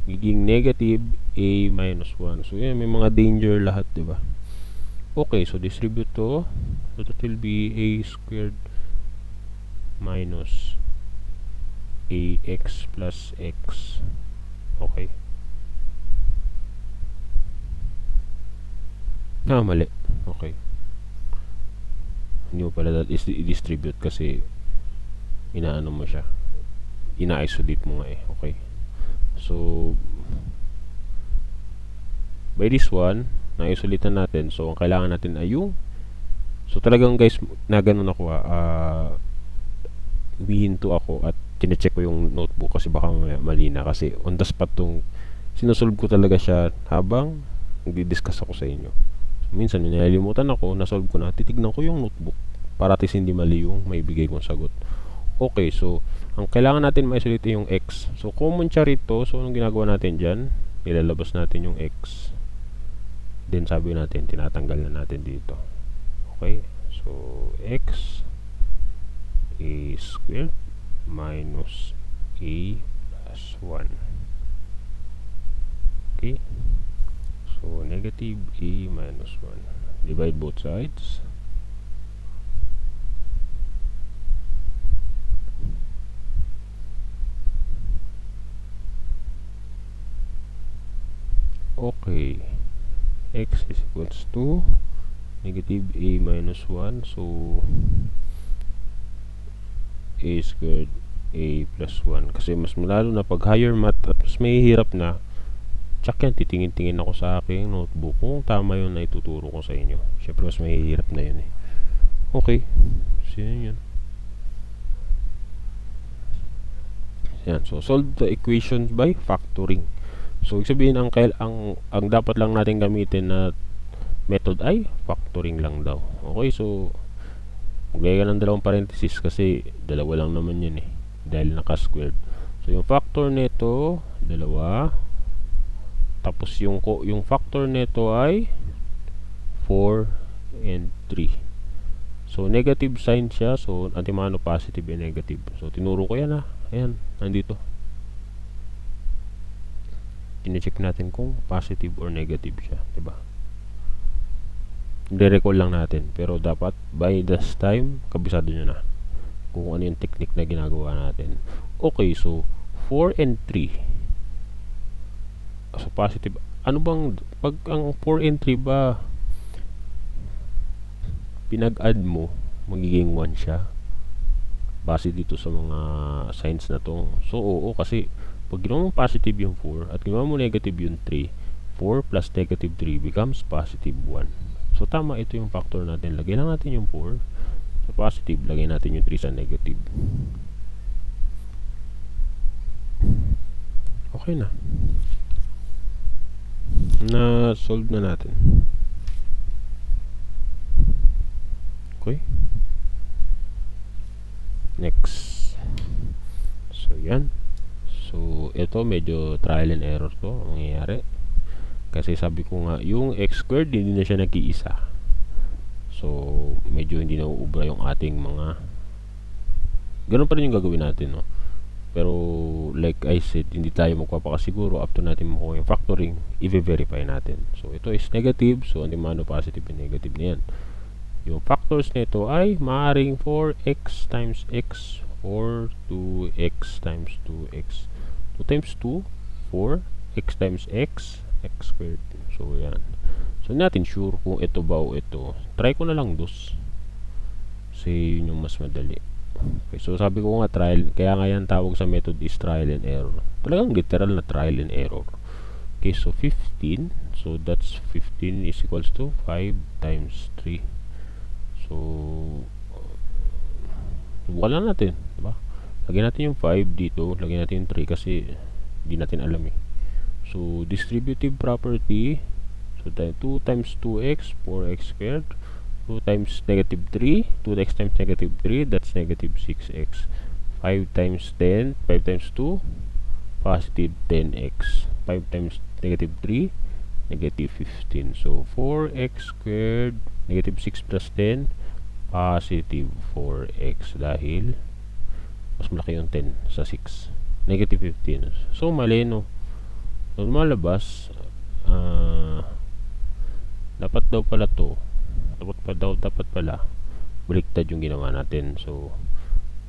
giging negative a minus 1. So, yan, may mga danger lahat, di ba? Okay, so distribute to. So, that will be a squared minus ax plus x. Okay. Mali. Okay. Hindi mo pala i-distribute kasi inaano mo siya. Ina-isolate mo nga eh. Okay. So, by this one, na-isolate na natin. So, ang kailangan natin ay yung so, talagang guys, na ganun ako humihinto ako at chinecheck ko yung notebook kasi baka mali na kasi on the spot tong sinusolve ko talaga siya habang nagdi-discuss ako sa inyo. Minsan nililimutan ako, nasolve ko na, titignan ko yung notebook para at hindi mali yung may bigay kong sagot. Okay, so ang kailangan natin ma-isolate yung x. So common siya rito. So anong ginagawa natin dyan? Nilalabas natin yung x. Then sabi natin, tinatanggal na natin dito. Okay, so x a squared minus a plus 1. Okay, so negative a minus 1. Divide both sides. Okay, x is equals to negative a minus 1. So a squared a plus 1. Kasi mas lalo na pag higher math at mas may hirap na, tsak yan, titingin-tingin ako sa aking notebook kung tama yun na ituturo ko sa inyo. Syempre mas may hirap na yun eh. Okay, so yan. Yan, so solve the equation by factoring. So ibig sabihin ang dapat lang natin gamitin na method ay factoring lang daw. Okay, so maglagay ka ng dalawang parenthesis kasi dalawa lang naman yun eh dahil naka-squared. So yung factor nito dalawa, tapos yung factor nito ay 4 and 3. So negative sign siya, so antimano positive and negative. So tinuro ko yan ayan, nandito. Tine-check natin kung positive or negative siya, diba? I-recall lang natin, pero dapat by this time kabisado nyo na kung ano yung technique na ginagawa natin. Okay, so 4 and 3, so positive. Ano bang pag ang 4 and 3 ba pinag-add mo, magiging 1 siya base dito sa mga signs na to? So oo, kasi pag ginawa mo positive yung 4 at ginawa mo negative yung 3, 4 plus negative 3 becomes positive 1. So tama, ito yung factor natin. Lagay lang natin yung 4 sa positive, lagay natin yung 3 sa negative. Okay na. Na-solve na natin. Okay. Next. So yan. So ito medyo trial and error to ang nangyayari. Kasi sabi ko nga, yung x squared hindi na siya nag-iisa. So, medyo hindi na uubra yung ating mga ganun pa rin yung gagawin natin, no? Pero, like I said, hindi tayo magpapakasiguro after natin makuha yung factoring, i-verify natin. So, ito is negative. So, antimano positive and negative na yan. Yung factors nito ay maaaring 4x times x or 2x times 2x. 2 times 2, 4. X times x squared. So yan. So natin sure kung ito ba o ito. Try ko na lang dos. Kasi yun yung mas madali. Okay, so sabi ko nga trial, kaya nga yan tawag sa method is trial and error. Talagang literal na trial and error. Okay, so 15. So that's 15 is equals to 5 times 3. So wala natin, diba? Lagyan natin yung 5 dito, lagyan natin yung 3 kasi hindi natin alam eh. So, distributive property. So, 2 times 2x, 4x squared. 2 times negative 3. 2x times negative 3, that's negative 6x. 5 times 10, 5 times 2, positive 10x. 5 times negative 3, negative 15. So, 4x squared, negative 6 plus 10, positive 4x dahil mas malaki yung 10 sa 6. Negative 15. So, mali, no? So, lumalabas, dapat daw pala to. Dapat pala, baliktad yung ginawa natin. So,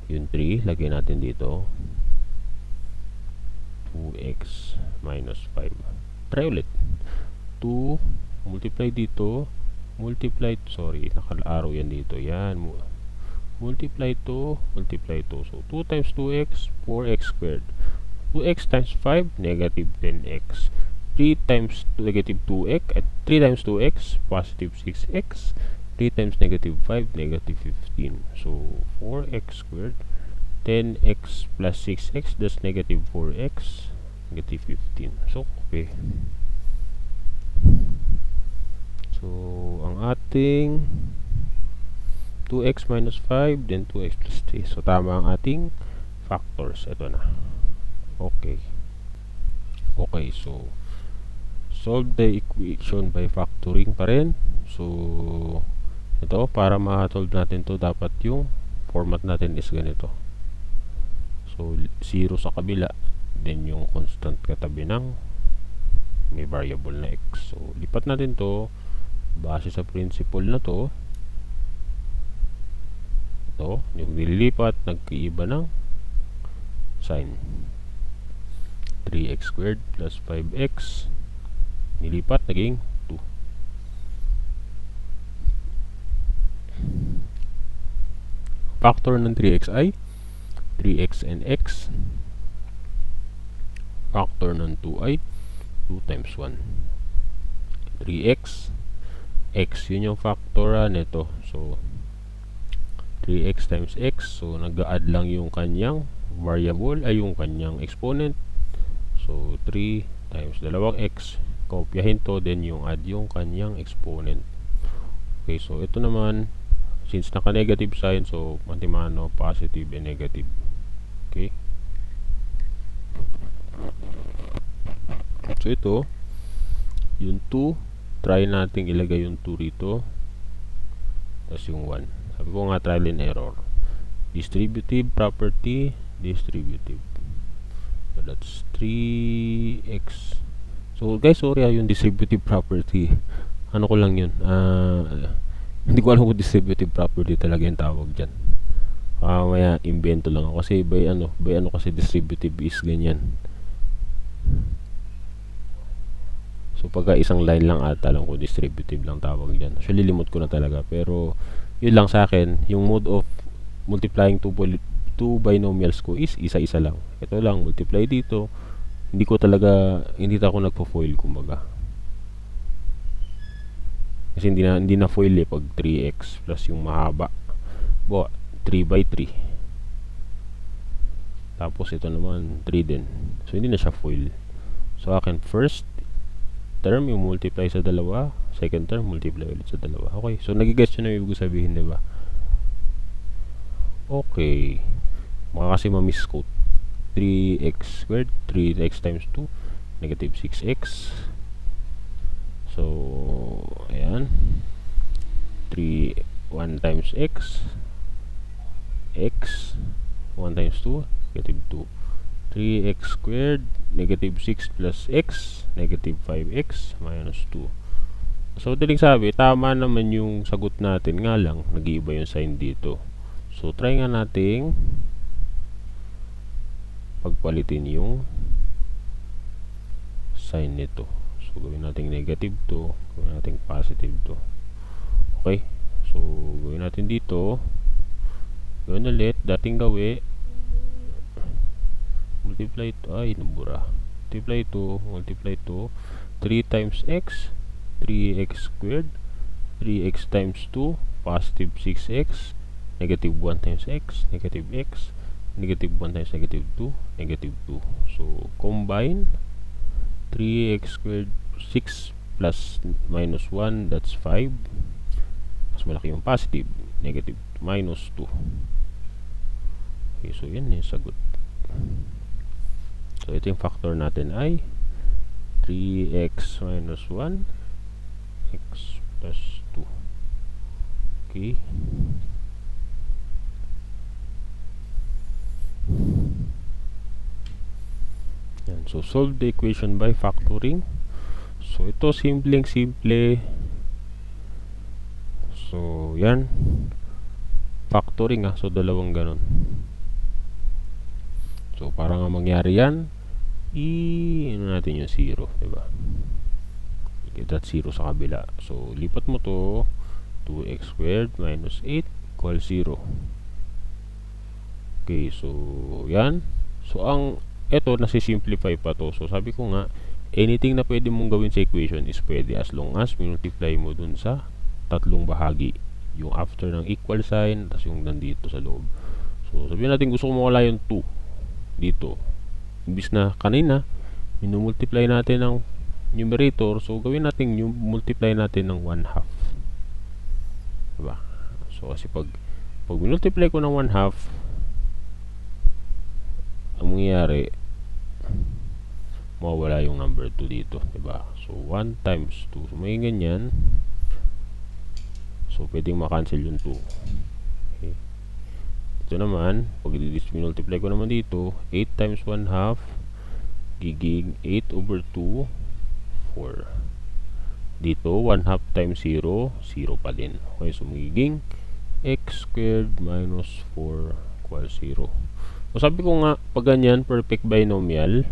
yung 3, lagay natin dito. 2x minus 5. Try ulit. 2, multiply dito. Sorry, naka-arrow yan dito. Yan. Multiply to. So, 2 times 2x, 4x squared. 2x times 5, negative 10x. 3 times negative 2x, at 3 times 2x, positive 6x. 3 times negative 5, negative 15. So, 4x squared. 10x plus 6x, that's negative 4x, negative 15. So, okay. So, ang ating 2x minus 5, then 2x plus 3. So, tama ang ating factors. Ito na. Okay. Okay, so, solve the equation by factoring pa rin. So, ito, para ma-solve natin to, dapat yung format natin is ganito. So, 0 sa kabila, then yung constant katabi ng may variable na x. So, lipat natin to base sa principle na to. Ito, yung nililipat, nagkaiba ng sign. 3x squared plus 5x, nilipat, naging 2. Factor ng 3x ay 3x and x. Factor ng 2 ay 2 times 1. 3x, x, yun yung factor nito. So, 3x times x. So, nag-add lang yung kanyang variable, ay yung kanyang exponent. So, 3 times dalawang x. Kopyahin to, then yung add yung kanyang exponent. Okay, so ito naman, since naka-negative sign, so mantimano, positive and negative. Okay. So ito, yung 2, try natin ilagay yung 2 rito. Tapos yung 1. Sabi ko nga, trial and error. Distributive property, distributive. So that's 3x. So guys, sorry yung distributive property. Ano ko lang yun. Hindi ko alam kung distributive property talaga yung tawag dyan. Maya invento lang ako. Kasi by ano kasi distributive is ganyan. So pagka isang line lang ata lang ko distributive lang tawag dyan. Actually limot ko na talaga. Pero yun lang sa akin. Yung mode of multiplying two binomials ko is isa-isa lang. Ito lang, multiply dito. Hindi ako nagpo-foil kumbaga. Kasi hindi na foil pag 3x plus yung mahaba. 3 by 3. Tapos ito naman 3 din. So hindi na siya foil. So akin first term yung multiply sa dalawa, second term multiply ulit sa dalawa. Okay, so nagigets nyo na yung ibig sabihin, di ba? Okay. Baka kasi ma-misquote. 3x squared, 3x times 2, negative 6x. So, ayan. 1 times x, 1 times 2, negative 2. 3x squared, negative 6 plus x, negative 5x, minus 2. So, daling sabi, tama naman yung sagot natin, nga lang, nag-iiba yung sign dito. So, try nga nating pagpalitin yung sign nito. So, gawin natin negative to, gawin natin positive to. Okay? So, gawin natin dito. Gawin ulit, dating gawi. Multiply to, ay, nabura. Multiply to, 3 times x, 3x squared, 3x times 2, positive 6x, negative 1 times x, negative x, negative 1 times negative 2, negative 2. So, combine 3x squared 6 plus minus 1, that's 5. Mas malaki yung positive, negative minus 2. Okay, so yan yung sagot. So, ito yung factor natin ay 3x minus 1 x plus 2. Okay. Yan. So, solve the equation by factoring. So, ito simpleng simple. So, yan. Factoring So, dalawang ganon. So, para nga mangyari yan, ano natin yung 0, diba? Get that 0 sa kabila. So, lipat mo to, 2x squared minus 8 equals 0. Okay, so, yan. So, eto, nasisimplify pa to. So, sabi ko nga, anything na pwede mong gawin sa equation is pwede as long as multiply mo dun sa tatlong bahagi. Yung after ng equal sign, tas yung nandito sa loob. So, sabihin natin gusto ko mawala yung 2 dito. Imbis na kanina, minumultiply natin ng numerator, so gawin natin yung multiply natin ng 1/2. Diba? So, kasi pag minultiply ko ng 1/2, ang mangyayari, mawawala yung number 2 dito. Diba? So, 1 times 2. So, may ganyan. So, pwedeng makancel yung 2. Okay. Ito naman, pag minultiply ko naman dito, 8 times 1/2, giging 8 over 2, 4. Dito, 1/2 times 0, 0 pa din. Okay, so magiging x squared minus 4 equals 0. So, sabi ko nga, pag ganyan, perfect binomial,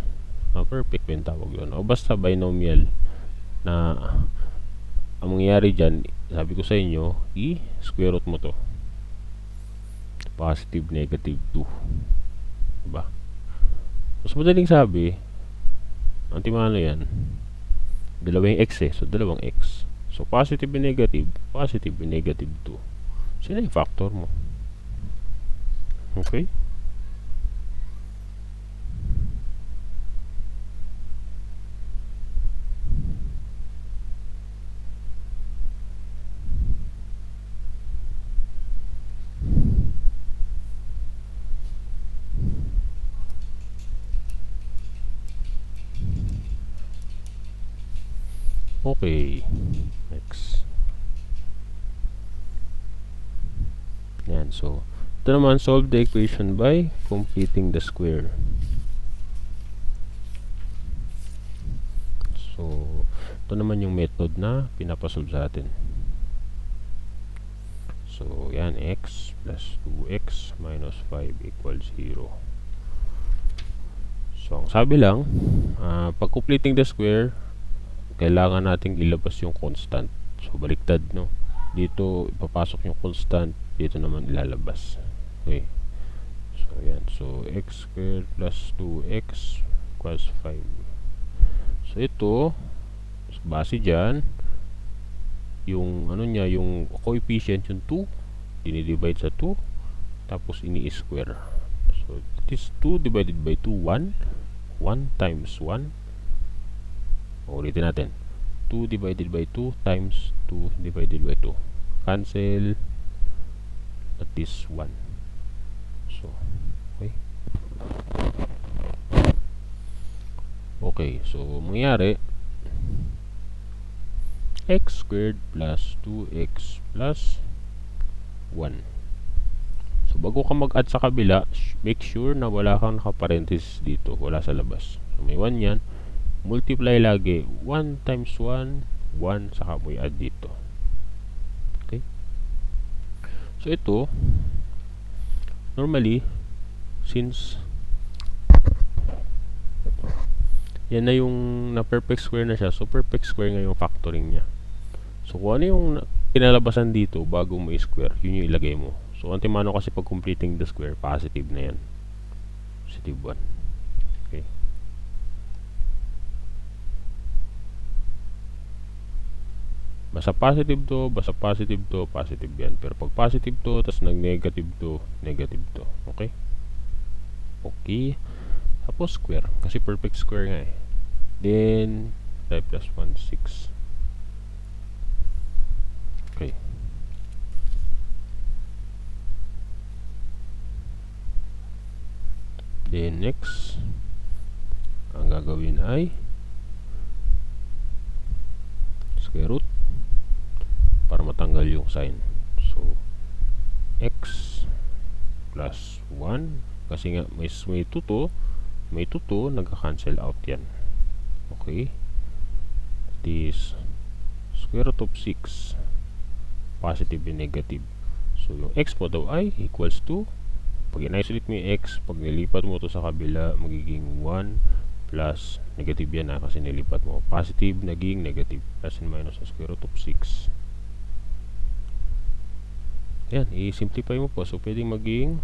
perfect ba yung tawag yun? O basta binomial, na ang mangyayari dyan, sabi ko sa inyo, i-square root mo to. Positive, negative 2. Diba? Mas madaling sabi, antimano yan, dalawang x so dalawang x. So, positive and negative 2. Sino yung factor mo? Okay? Okay, next. Yan, so ito naman, solve the equation by completing the square. So, ito naman yung method na pinapasolve sa atin. So, yan, x plus 2x minus 5 equals 0. So, ang sabi lang, pag completing the square, kailangan nating ilabas yung constant. So, baliktad, no? Dito, ipapasok yung constant. Dito naman ilalabas. Okay. So, yan. So, x squared plus 2x equals 5. So, ito, base dyan, yung, yung coefficient, yung 2, dinidivide sa 2, tapos ini-square. So, it is 2 divided by 2, 1. 1 times 1. Ulitin natin. 2 divided by 2 times 2 divided by 2. Cancel. At this 1. So, okay. Okay, so mangyari, x squared plus 2x plus 1. So, bago ka mag-add sa kabila, make sure na wala kang nakaparenthesis dito. Wala sa labas. So, may 1 yan. Multiply lagi 1 times 1 saka mo i-add dito. Okay, so ito normally, since yan na yung na perfect square na siya, so perfect square nga yung factoring nya. So kung ano yung pinalabasan dito bago mo i-square, yun yung ilagay mo. So antimano kasi pag completing the square, positive na yan, positive 1. Okay, basta positive to, positive yan. Pero pag positive to, tas nag-negative to, negative to. Okay? Okay. Tapos square. Kasi perfect square nga eh. Then, 5 plus 1, 6. Okay. Then, next, ang gagawin ay square root para matanggal yung sign. So x plus 1 kasi nga may 2 to, nagka-cancel out yan. Okay, that is square root of 6, positive and negative. So yung x po daw ay equals to, pag in-isolate mo yung x, pag nilipat mo to sa kabila, magiging 1 plus, negative yan kasi nilipat mo, positive naging negative, plus and minus sa square root of 6. Yan, i-simplify mo po. So pwedeng maging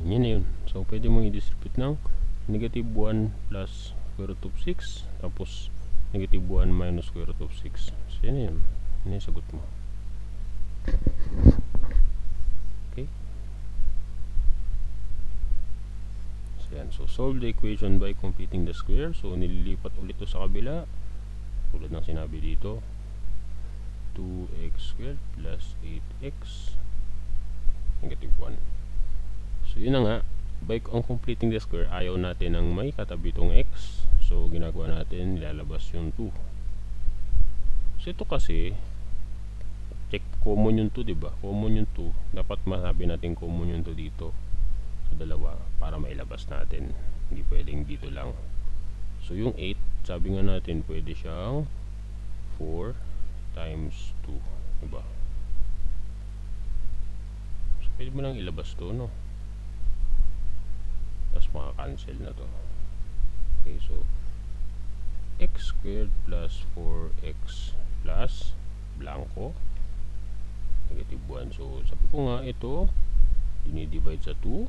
yan na yun. So pwede mong i-distribute ng negative 1 plus square root of 6, tapos negative 1 minus square root of 6. So yan na yun. Yan na yung sagot mo. Okay. So yan. So solve the equation by completing the square. So nililipat ulit to sa kabila. Tulad ng sinabi dito. 2x squared plus 8x negative 1. So yun na nga, by completing the square, ayaw natin ng may katabi itong x. So ginagawa natin, nilalabas yung 2. So ito kasi check, common yung 2, diba? Common yung 2. Dapat masabi natin common yung 2 dito. So dalawa, para mailabas natin. Hindi pwedeng dito lang. So yung 8, sabi nga natin pwede siyang 4 times 2, diba? So pwede mo lang ilabas to, no? Tapos maka-cancel na to. Okay, so x squared plus 4x plus blanco negative 1. So sabi ko nga, ito dinidivide sa 2,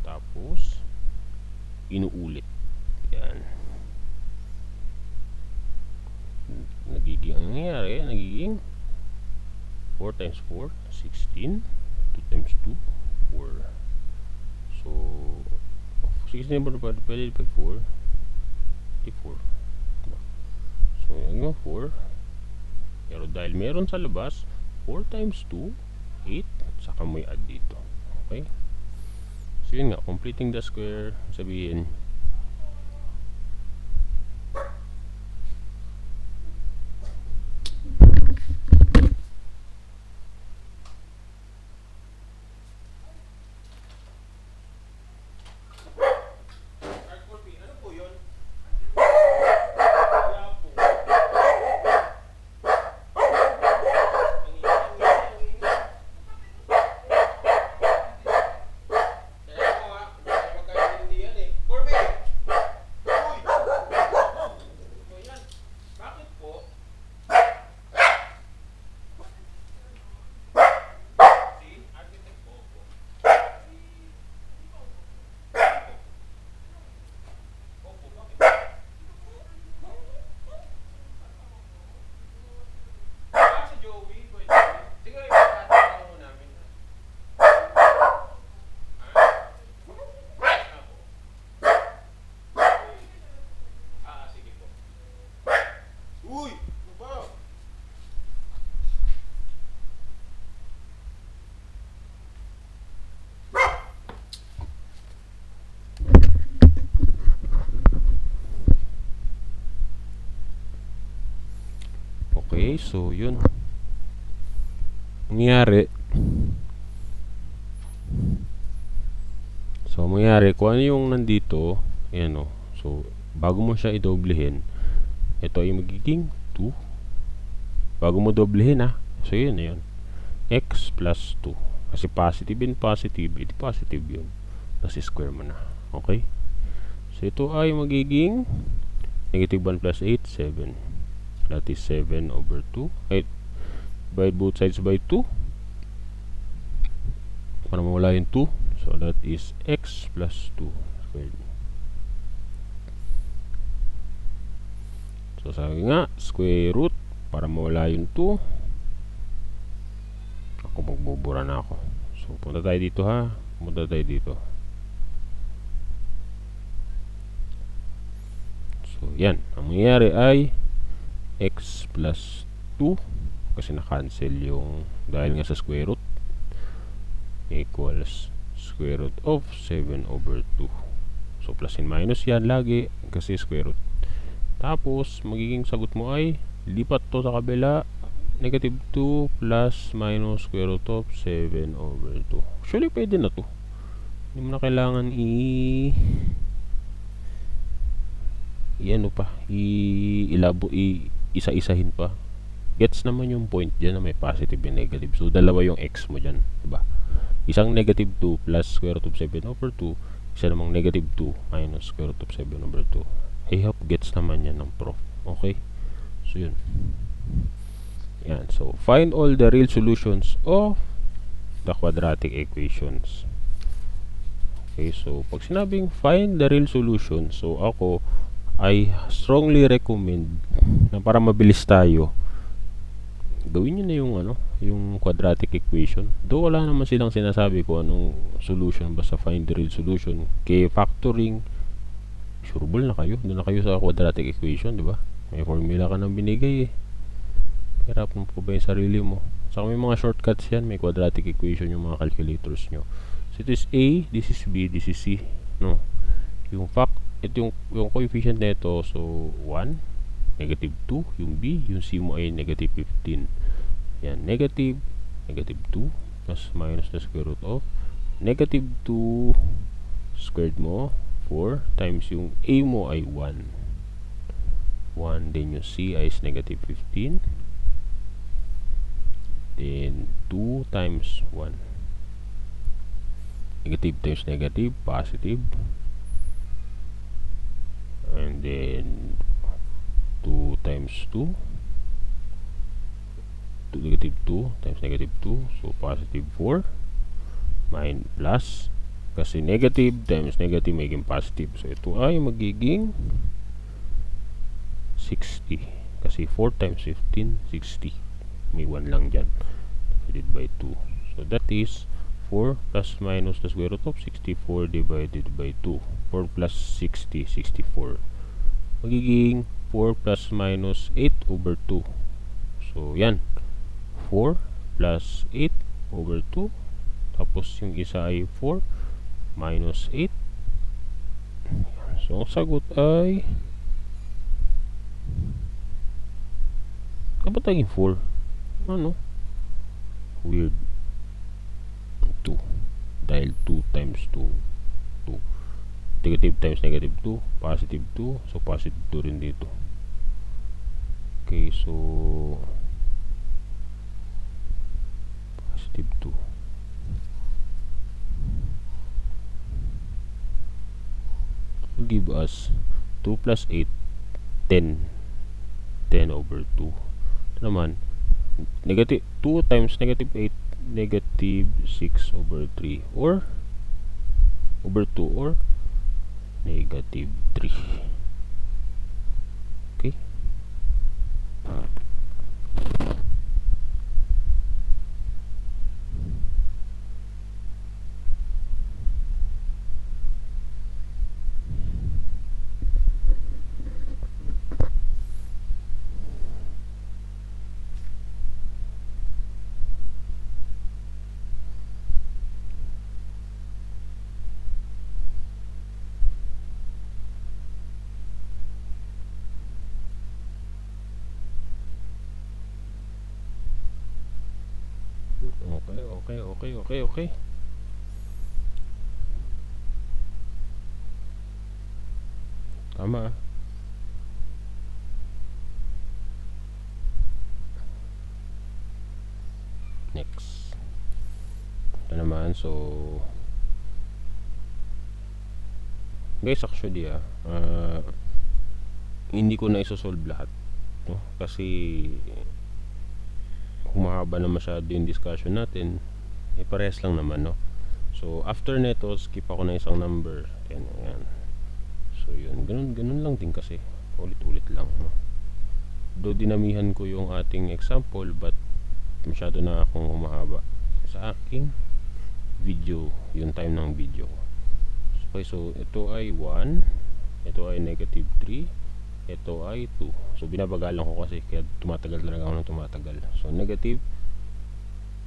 tapos inuulit. Yan. Nagiging, ang nangyayari, nagiging 4 times 4, 16. 2 times 2, 4. So 16 naman pwede pa 4, 54. So yung 4, pero dahil meron sa labas, 4 times 2, 8, saka mo i-add dito. Okay, so yun nga, completing the square, sabihin okay, so yun. Mangyari, kung ano yung nandito, ayan o. So, bago mo siya idoblehin, ito ay magiging 2. Bago mo doblehin so yun na yun. X plus 2. Kasi positive and positive, ito positive yun. Tapos square mo na. Okay? So, ito ay magiging negative 1 plus 8, 7. That is 7 over 2. Right? Divide both sides by 2 para mawala yung 2. So that is x plus 2 squared. So sabi nga, square root para mawala yung 2. Ako magbubura na ako. So punta tayo dito punta tayo dito. So yan, ang mangyayari ay x plus 2 kasi na-cancel yung dahil nga sa square root. equals square root of 7 over 2. So plus and minus yan lagi kasi square root. Tapos magiging sagot mo ay lipat to sa kabila, negative 2 plus minus square root of 7 over 2. Actually pwede na to, hindi mo na kailangan isa-isahin pa. Gets naman yung point dyan na may positive and negative. So dalawa yung x mo dyan, diba? Isang negative 2 plus square root of 7 over 2, isa namang negative 2 minus square root of 7 over 2. I hope gets naman yan ng prof. Okay? So yun. Yan. So find all the real solutions of the quadratic equations. Okay, so pag sinabing find the real solution, so ako I strongly recommend na para mabilis tayo, gawin nyo na yung yung quadratic equation. Though wala naman silang sinasabi kung anong solution, basta find the real solution. Kaya factoring, sureball na kayo. Doon na kayo sa quadratic equation, di ba? May formula ka nang binigay eh. Hirap mo po ba yung sarili mo? Saka may mga shortcuts yan, may quadratic equation yung mga calculators nyo. So this is A, this is B, this is C. No? Yung ito yung coefficient nito, so 1, negative 2, yung B, yung C mo ay negative 15. Yan, negative 2 plus minus the square root of negative 2 squared mo 4 times yung A mo ay 1, then yung C ay is negative 15, then 2 times 1, negative times negative, positive, and then 2 times 2, negative 2 times negative 2, so positive 4, plus, kasi negative times negative magiging positive, so ito ay magiging 60, kasi 4 times 15, 60, may 1 lang dyan, divided by 2, so that is 4 plus minus the square root of 64 divided by 2, 4 plus 60, 64, magiging 4 plus minus 8 over 2. So yan, 4 plus 8 over 2, tapos yung isa ay 4 minus 8. So ang sagot ay dapat naging 4. Ano? Weird. 2. Dahil 2 times 2, 2. Negative times negative 2, positive 2. So positive 2 rin dito. Okay, so positive 2. So give us 2 plus 8, 10. 10 over 2. Ito naman, negative 2 times negative 8, negative 6 over 3 or over 2 or negative 3. Okay. Okay. Tama. Next. Ito naman, so guys, actually hindi ko na isosolve lahat, no? Kasi humahaba na masyado yung discussion natin. Parehas lang naman, no? So after neto, skip ako na isang number. Ayan. So yun, ganun lang din kasi ulit-ulit lang, no? Do dinamihan ko yung ating example, but masyado na akong humahaba sa aking video, yung time ng video. Okay, so ito ay 1, ito ay negative 3, ito ay 2. So binabagalan ko kasi kaya tumatagal talaga ako ng tumatagal. So negative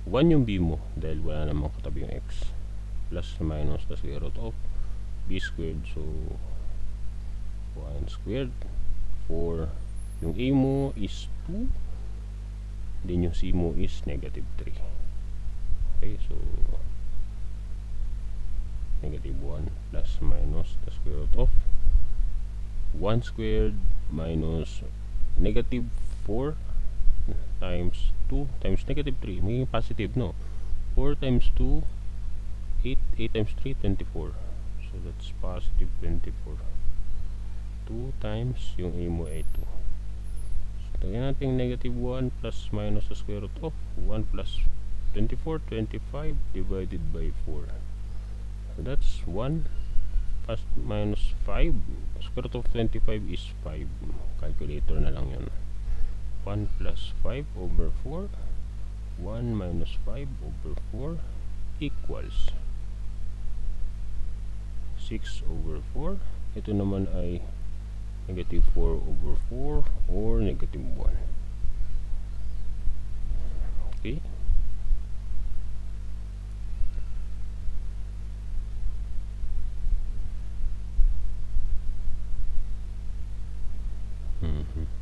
1 yung b mo dahil wala namang katabi yung x. Plus minus the square root of b squared. So 1 squared 4. Yung a mo is 2. Then yung c mo is negative 3. Okay, so negative 1 plus minus the square root of 1 squared minus negative 4 times 2 times negative 3. May positive, no? 4 times 2, 8. 8 times 3, 24. So that's positive 24. 2 times yung a mo ay 2. So lagyan natin negative 1 plus minus the square root of 1 plus 24, 25 divided by 4. So that's 1 plus minus 5. Square root of 25 is 5. Calculator na lang yun. 1 plus 5 over 4. 1 minus 5 over 4 equals 6 over 4. Ito naman ay negative 4 over 4 or negative 1. Okay.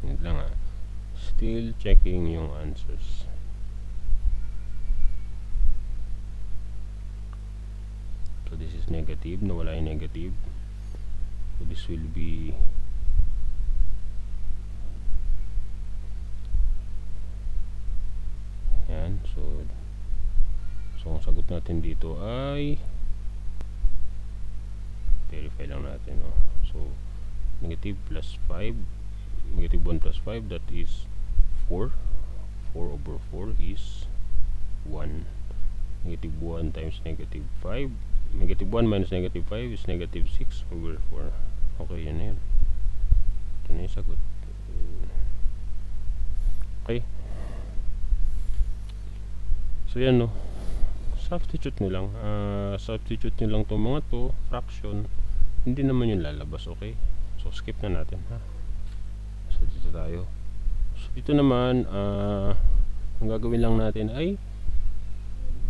Yun lang ah. Still checking yung answers. So this is negative, nawala yung negative. So this will be yan. So ang sagot natin dito ay verify lang natin, no? So negative plus 5, negative 1 plus 5, that is 4. 4 over 4 is 1. Negative 1 times negative 5, negative 1 minus negative 5 is negative 6 over 4. Okay, yan na yun. Ito na yung sagot. Okay. So yan, no? Substitute nyo lang. Substitute nyo lang itong mga to, fraction. Hindi naman yung lalabas, okay? So skip na natin, ha? So dito tayo. So dito naman, ang gagawin lang natin ay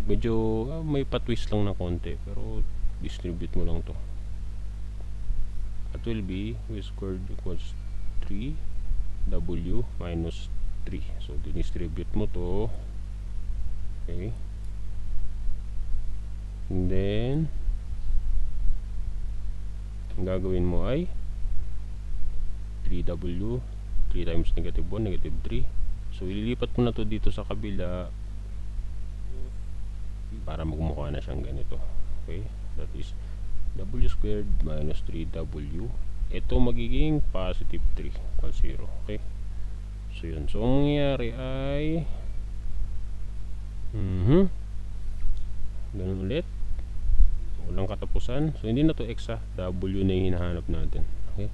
medyo may patwist lang na konti, pero distribute mo lang to. That will be v squared equals 3w minus 3. So dinistribute mo to. Okay. And then ang gagawin mo ay 3w, 3 times negative 1, negative 3. So ililipat mo na to dito sa kabila para magmukha na siyang ganito. Okay, that is w squared minus 3w. Ito magiging positive 3 equals 0. Okay, so yun. So ang mangyayari ay ganun ulit, walang katapusan. So hindi na to x, w na yung hinahanap natin. Okay,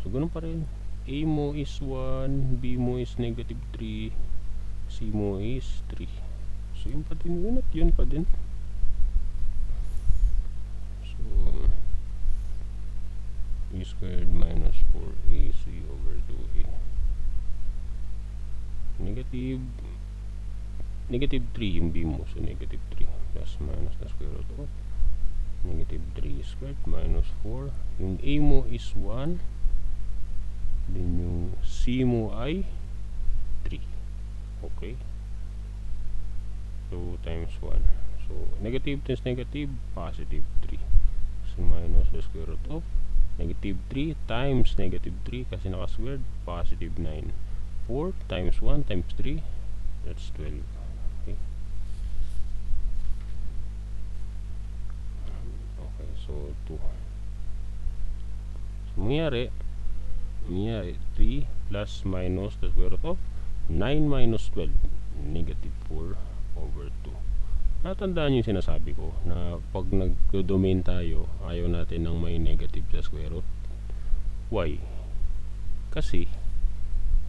so ganun pa rin. A mo is 1, B mo is negative 3, C mo is 3. So yun pa din yun at yun pa din. So A squared minus 4AC over 2A. Negative 3 yung B mo. So negative 3 plus minus the square root of negative 3 squared minus 4. Yung A mo is 1. Then yung C mo ay 3. Okay, so times 1. So negative times negative, positive 3. So minus the square root of negative 3 times negative 3 kasi naka-squared, positive 9. 4 times 1 times 3, that's 12. Okay, okay, so 2. So mangyari 3 plus minus the square root of 9 minus 12, negative 4 over 2. Natandaan yung sinasabi ko na pag nag-domain tayo, ayaw natin ng may negative sa square root. Why? Kasi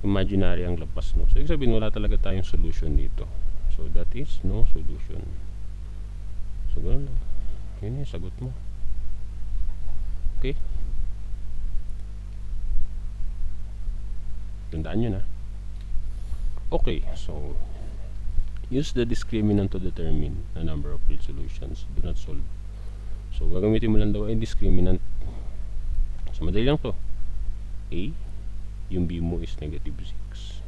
imaginary ang labas, no? So ibig sabihin wala talaga tayong solution dito. So that is no solution. So ganoon lang. Yun yung sagot mo. Okay, tandaan nyo na. Okay, so use the discriminant to determine the number of real solutions. Do not solve. So, gagamitin mo lang daw ay discriminant. So, madali lang to. A, yung B mo is negative 6.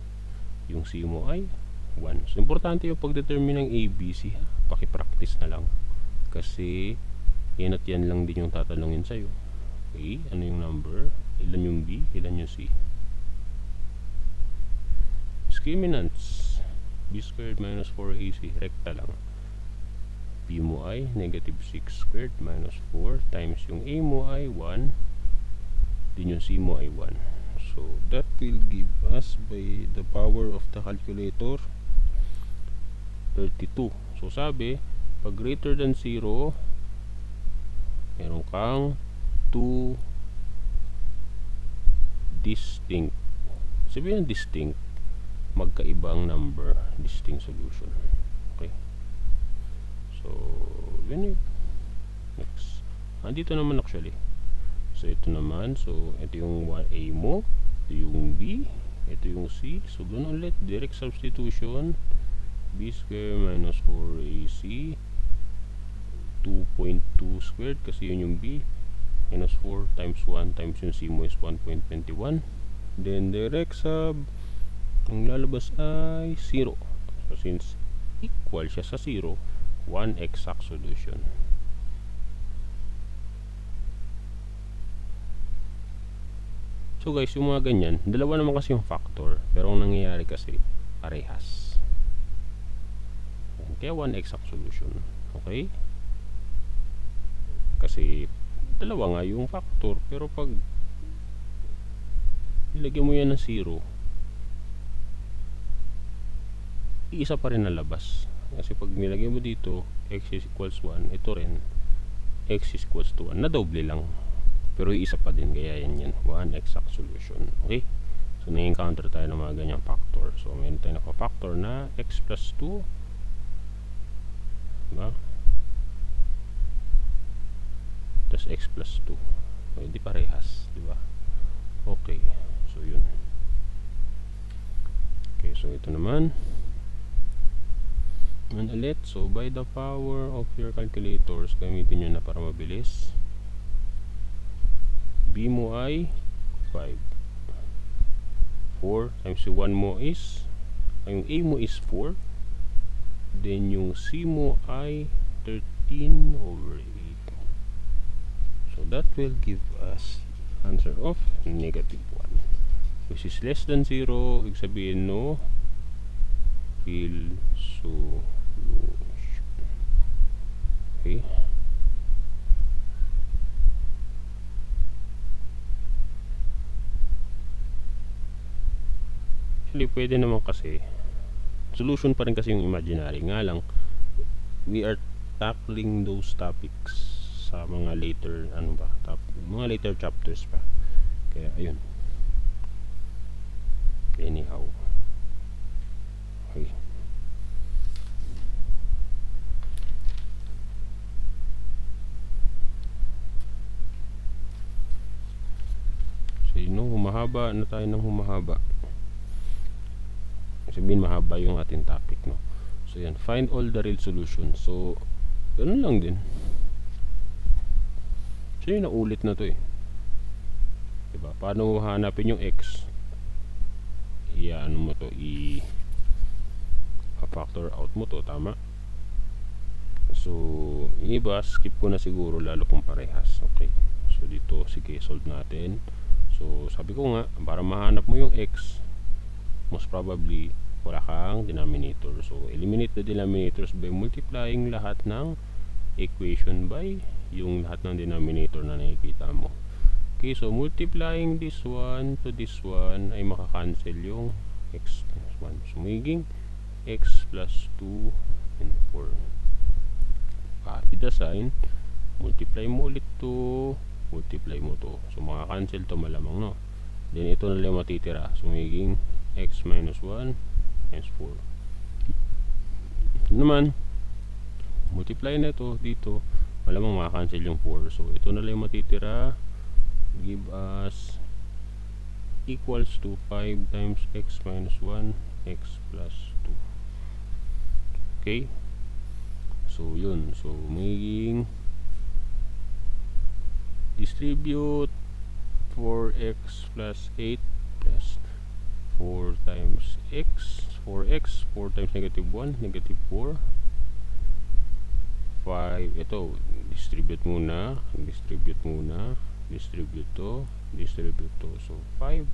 Yung C mo ay 1. So, importante yung pag-determine ng A, B, C. Paki-practice na lang. Kasi, yan at yan lang din yung tatanungin sa'yo. A, ano yung number? Ilan yung B? Ilan yung C? Discriminants. B squared minus 4AC. Rekta lang. B mo ay negative 6 squared minus 4 times yung A mo ay 1. Din yung C mo ay 1. So, that will give us by the power of the calculator 32. So, sabi, pag greater than 0, meron kang 2 distinct. Sabihin distinct, magkaibang number, distinct solution. Okay. So, yun yun. Next. Andito naman actually. So, ito naman. So, ito yung 1A mo. Ito yung B. Ito yung C. So, doon ulit. Direct substitution. B squared minus 4AC. 2.2 squared. Kasi yun yung B. Minus 4 times 1 times yung C mo is 1.21. Then, direct sub. Ang lalabas ay 0. So, since equal siya sa 0, 1 exact solution. So guys, yung mga ganyan, dalawa naman kasi yung factor. Pero ang nangyayari kasi, parehas. Kaya 1 exact solution. Okay? Kasi, dalawa nga yung factor. Pero pag ilagyan mo yan ng 0, iisa pa rin na labas. Kasi pag nilagay mo dito, x is equals 1, ito rin, x is equals to 1, na doble lang. Pero iisa pa din, kaya yan 1 exact solution. Okay? So, na-encounter tayo ng mga ganyang factor. So, meron tayo naka-factor na x plus 2. Diba? Tapos x plus 2. So, hindi parehas. Diba? Okay. So, yun. Okay, so ito naman. And ulit, so by the power of your calculators, gamitin nyo na para mabilis. B mo ay 5. 4 times yung 1 mo is, yung A mo is 4. Then yung C mo ay 13 over 8. So that will give us answer of negative 1. Which is less than 0, ibig sabihin no real solution. Okay. Actually, pwede naman kasi solution pa rin kasi yung imaginary. Nga lang, we are tackling those topics sa mga later, mga later chapters pa. Kaya, ayun. Anyhow. Okay. So, humahaba na tayo ng humahaba. Sabihin mahaba yung ating topic, no? So, yan. Find all the real solutions. So, ganun lang din. So, yun, naulit na to eh. Diba? Paano hanapin yung x? Ano mo to? Factor out mo to. Tama? So, yung iba, skip ko na siguro lalo kung parehas. Okay. So, dito, sige, solve natin. So, sabi ko nga, para mahanap mo yung x, most probably, wala kang denominator. So, eliminate the denominators by multiplying lahat ng equation by yung lahat ng denominator na nakikita mo. Okay, so multiplying this one to this one ay makakancel yung x plus 1. So, magiging x plus 2 and 4. Copy the sign. Multiply mo ulit to. Multiply mo to. So, makakancel to malamang, no? Then, ito na lang matitira. So, magiging x minus 1 minus 4. Ito naman, multiply na ito dito. Malamang makakancel yung 4. So, ito na lang matitira. Give us equals to 5 times x minus 1 x plus 2. Okay? So, yun. So, magiging distribute 4x plus 8 plus 4 times x. 4x, 4 times negative 1, negative 4. 5, ito, distribute muna, distribute to. So, 5,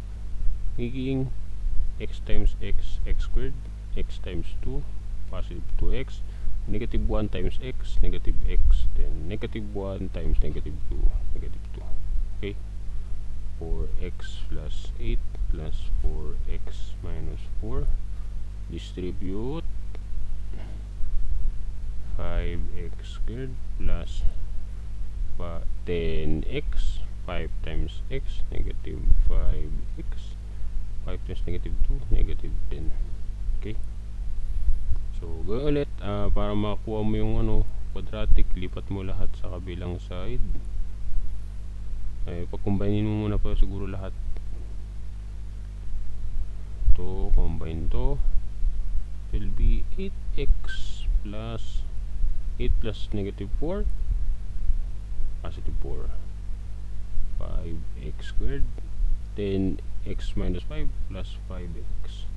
magiging x times x, x squared, x times 2, positive 2x, negative 1 times x, negative x, then negative 1 times negative 2, negative 2. Okay? 4x plus 8 plus 4x minus 4, distribute 5x squared plus 10x, 5 times x, negative 5x, 5 times negative 2, negative 10. Okay? So, gawin ulit, para makakuha mo yung quadratic, lipat mo lahat sa kabilang side. Pag-combine mo muna pa siguro lahat. To, combine to. Will be 8x plus 8 plus negative 4, positive 4, 5x squared, 10x minus 5 plus 5x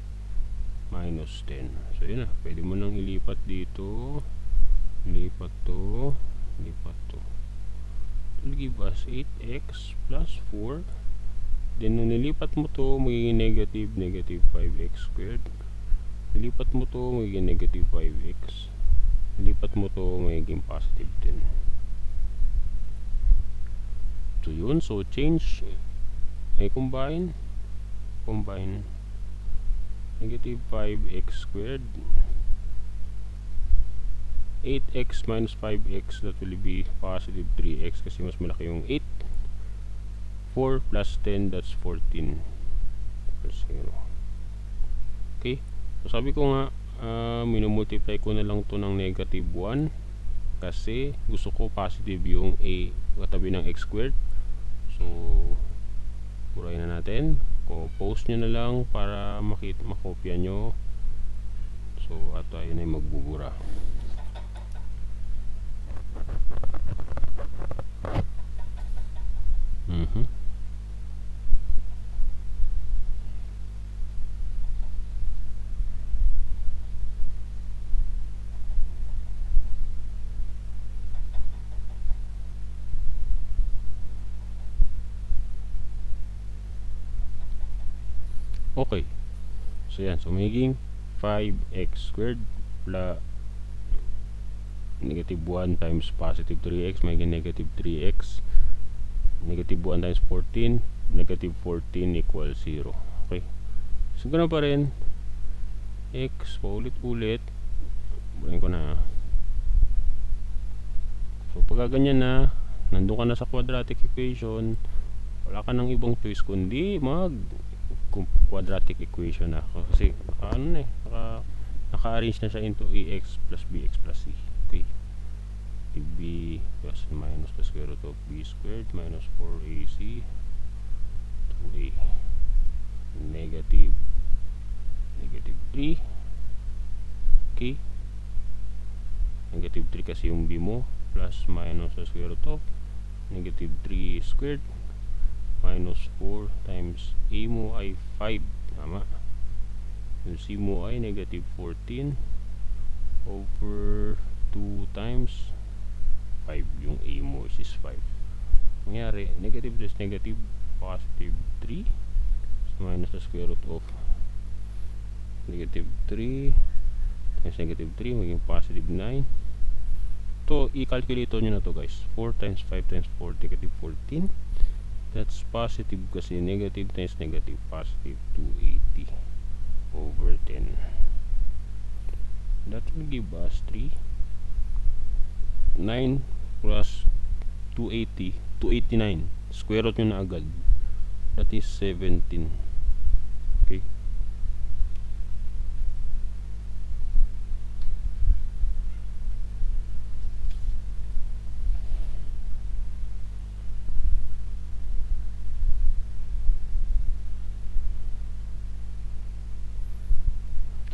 minus 10. So yun na, pwede mo nang ilipat dito, lipat to, lipat to. It will give us 8x plus 4. Then nung nilipat mo to, magiging negative, negative 5x squared. Nilipat mo to, magiging negative 5x. Nilipat mo to, magiging positive 10. So yun, so change, combine negative 5x squared, 8x minus 5x, that will be positive 3x kasi mas malaki yung 8. 4 plus 10, that's 14 plus 0. Okay, so sabi ko nga, minumultiply ko na lang to ng negative 1 kasi gusto ko positive yung a katabi ng x squared. So, burahin na natin. Post nyo na lang para makopya nyo. So, at tayo na yung magbubura. Okay. So yan, so magiging 5x squared plus negative 1 times positive 3x, magiging negative 3x, negative 1 times 14, negative 14 equals 0. Okay, so ganoon pa rin, x paulit-ulit, buhayin ko na. So pagka ganyan na, nandun ka na sa quadratic equation, wala ka nang ibang choice kundi quadratic equation na kasi naka-arrange na siya into ax plus bx plus c. Okay, b plus minus the square root of b squared minus 4ac 2a negative 3. Okay, negative 3 kasi yung b mo, plus minus the square root of negative 3 squared minus 4 times a mo ay 5, tama. Yung c mo ay negative 14 over 2 times 5, yung a mo is 5. Nangyari, negative plus negative, positive 3, so minus the square root of negative 3 times negative 3, maging positive 9. To, i-calculator nyo na to guys. 4 times 5 times 4, negative 14. That's positive kasi negative times negative, positive 280 over 10. That will give us 3. 9 plus 280, 289. Square root nyo na agad. That is 17. Okay.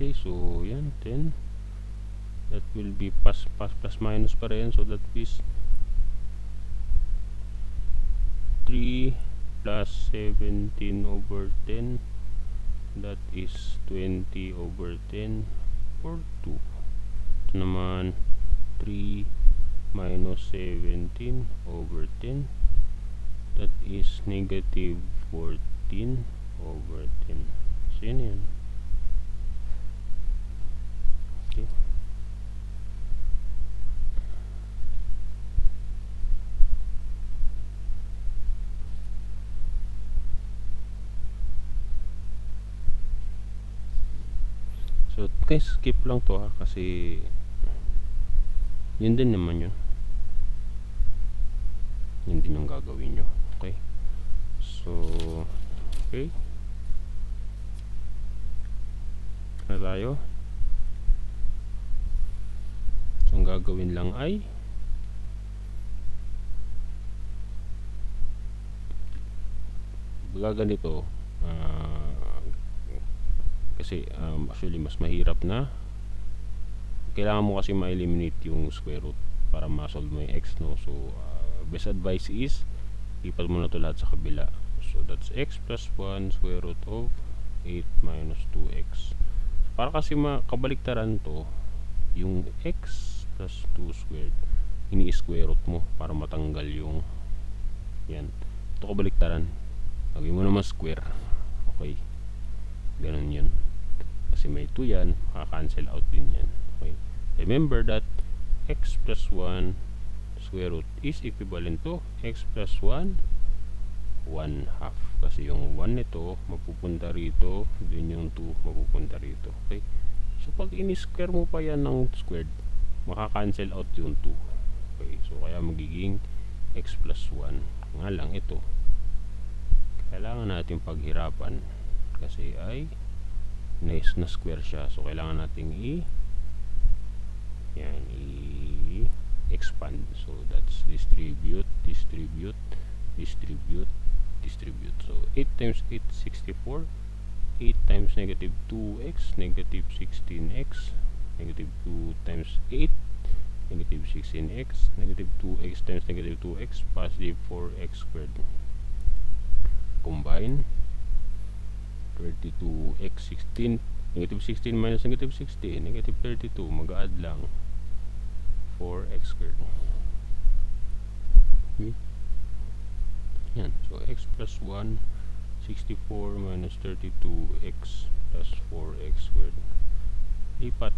Okay, so yan, 10 that will be plus minus pa rin, so that is 3 plus 17 over 10, that is 20 over 10 or 2. Ito naman 3 minus 17 over 10, that is negative 14 over 10. So yun yun. Okay. So guys, skip lang to ha, kasi yun din naman yun. Yun din yung gagawin nyo. Okay. So, okay. Na tayo. So, ang gagawin lang ay gaganito. Kasi actually mas mahirap na. Kailangan mo kasi ma-eliminate yung square root para ma-solve mo yung x, no? So, best advice is lipat mo na to lahat sa kabila. So, that's x plus 1 square root of 8 minus 2x. Para kasi makabaliktaran to, yung x plus 2 squared, ini-square root mo para matanggal yung yan. Ito kabaliktaran. Lagay mo naman square. Okay. Ganun yun. Kasi may 2 yan, maka-cancel out din yan. Okay. Remember that x plus 1 square root is equivalent to x plus 1 1 half. Kasi yung 1 nito mapupunta rito, din yung 2 mapupunta rito. Okay. So pag ini-square mo pa yan ng squared, maka-cancel out yung 2. Okay. So kaya magiging x plus 1. Nga lang ito, kailangan natin paghirapan kasi ay nice na square siya. So kailangan nating expand. So that's distribute. So 8 times 8 64. 8 times negative 2x, negative 16x, negative 2 times 8, negative 16x, negative 2x times negative 2x, positive 4x squared. Combine 32x 16, negative 16 minus negative 16, negative 32, mag-add lang 4x squared. Okay. Yan. So x plus 1 64 minus 32x plus 4x squared. Lipat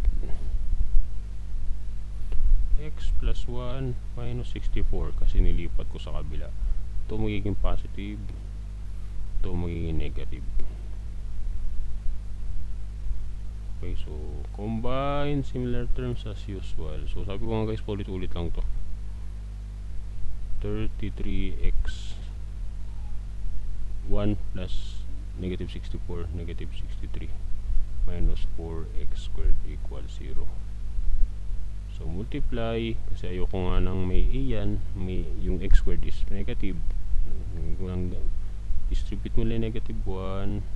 x plus 1 minus 64 kasi nilipat ko sa kabila. Ito magiging positive, ito magiging negative. Okay, so combine similar terms as usual. So sabi ko nga guys, ulit-ulit lang to. 33x 1 plus negative 64 negative 63 minus 4x squared equals 0. So multiply, kasi ayoko nga nang may a yan, yung x squared is negative. Distribute mo lang negative 1,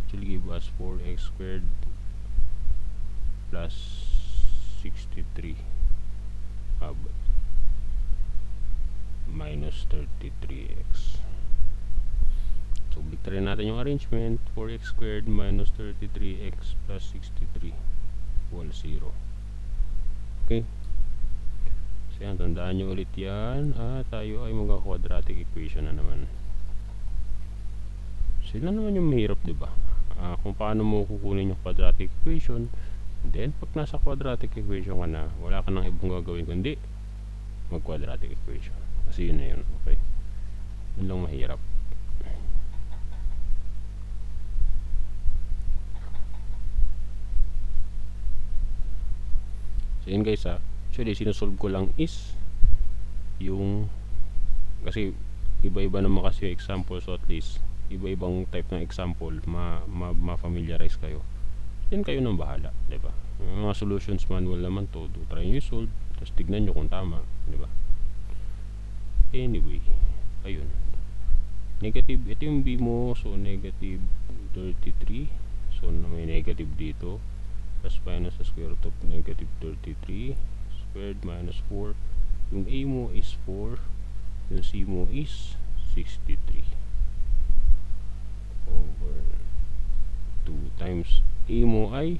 actually give us 4x squared plus 63 minus 33x. So bigtarin natin yung arrangement. 4x squared minus 33x plus 63 equals 0. Okay. So yan, tandaan nyo ulit yan. Tayo ay mag-quadratic equation na naman. Sila naman yung mahirap, diba? Kung paano mo kukunin yung quadratic equation. Then pag nasa quadratic equation ka na, wala ka nang ibang gagawin kundi mag-quadratic equation. Kasi yun na yun. Okay. Yun lang mahirap. So yun guys, actually sinusolve ko lang is yung, kasi iba-iba naman kasi yung example, so at least iba-ibang type ng example ma-familiarize kayo. Yan kayo nang bahala, diba? Yung mga solutions manual naman to, try nyo solve, tapos tignan nyo kung tama, diba? Anyway, ayun, negative, ito yung b mo, so negative 33, so may negative dito, plus minus the square root of negative 33 squared minus 4. Yung a mo is 4, yung c mo is 63 over 2 times a mo ay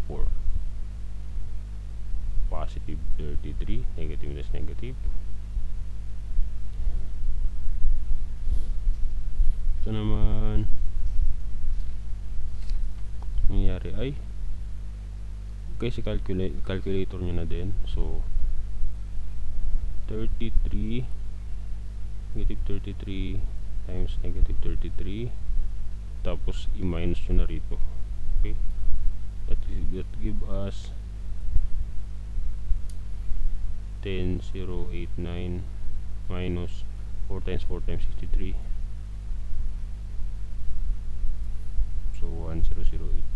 4. Positive 33, negative minus negative. Ito naman nangyari ay okay, si calculator nyo na din. So 33 negative 33 times negative 33, tapos i-minus nyo na rito. Okay, that give us 10,089 minus 4 times 4 times 63, so 1008.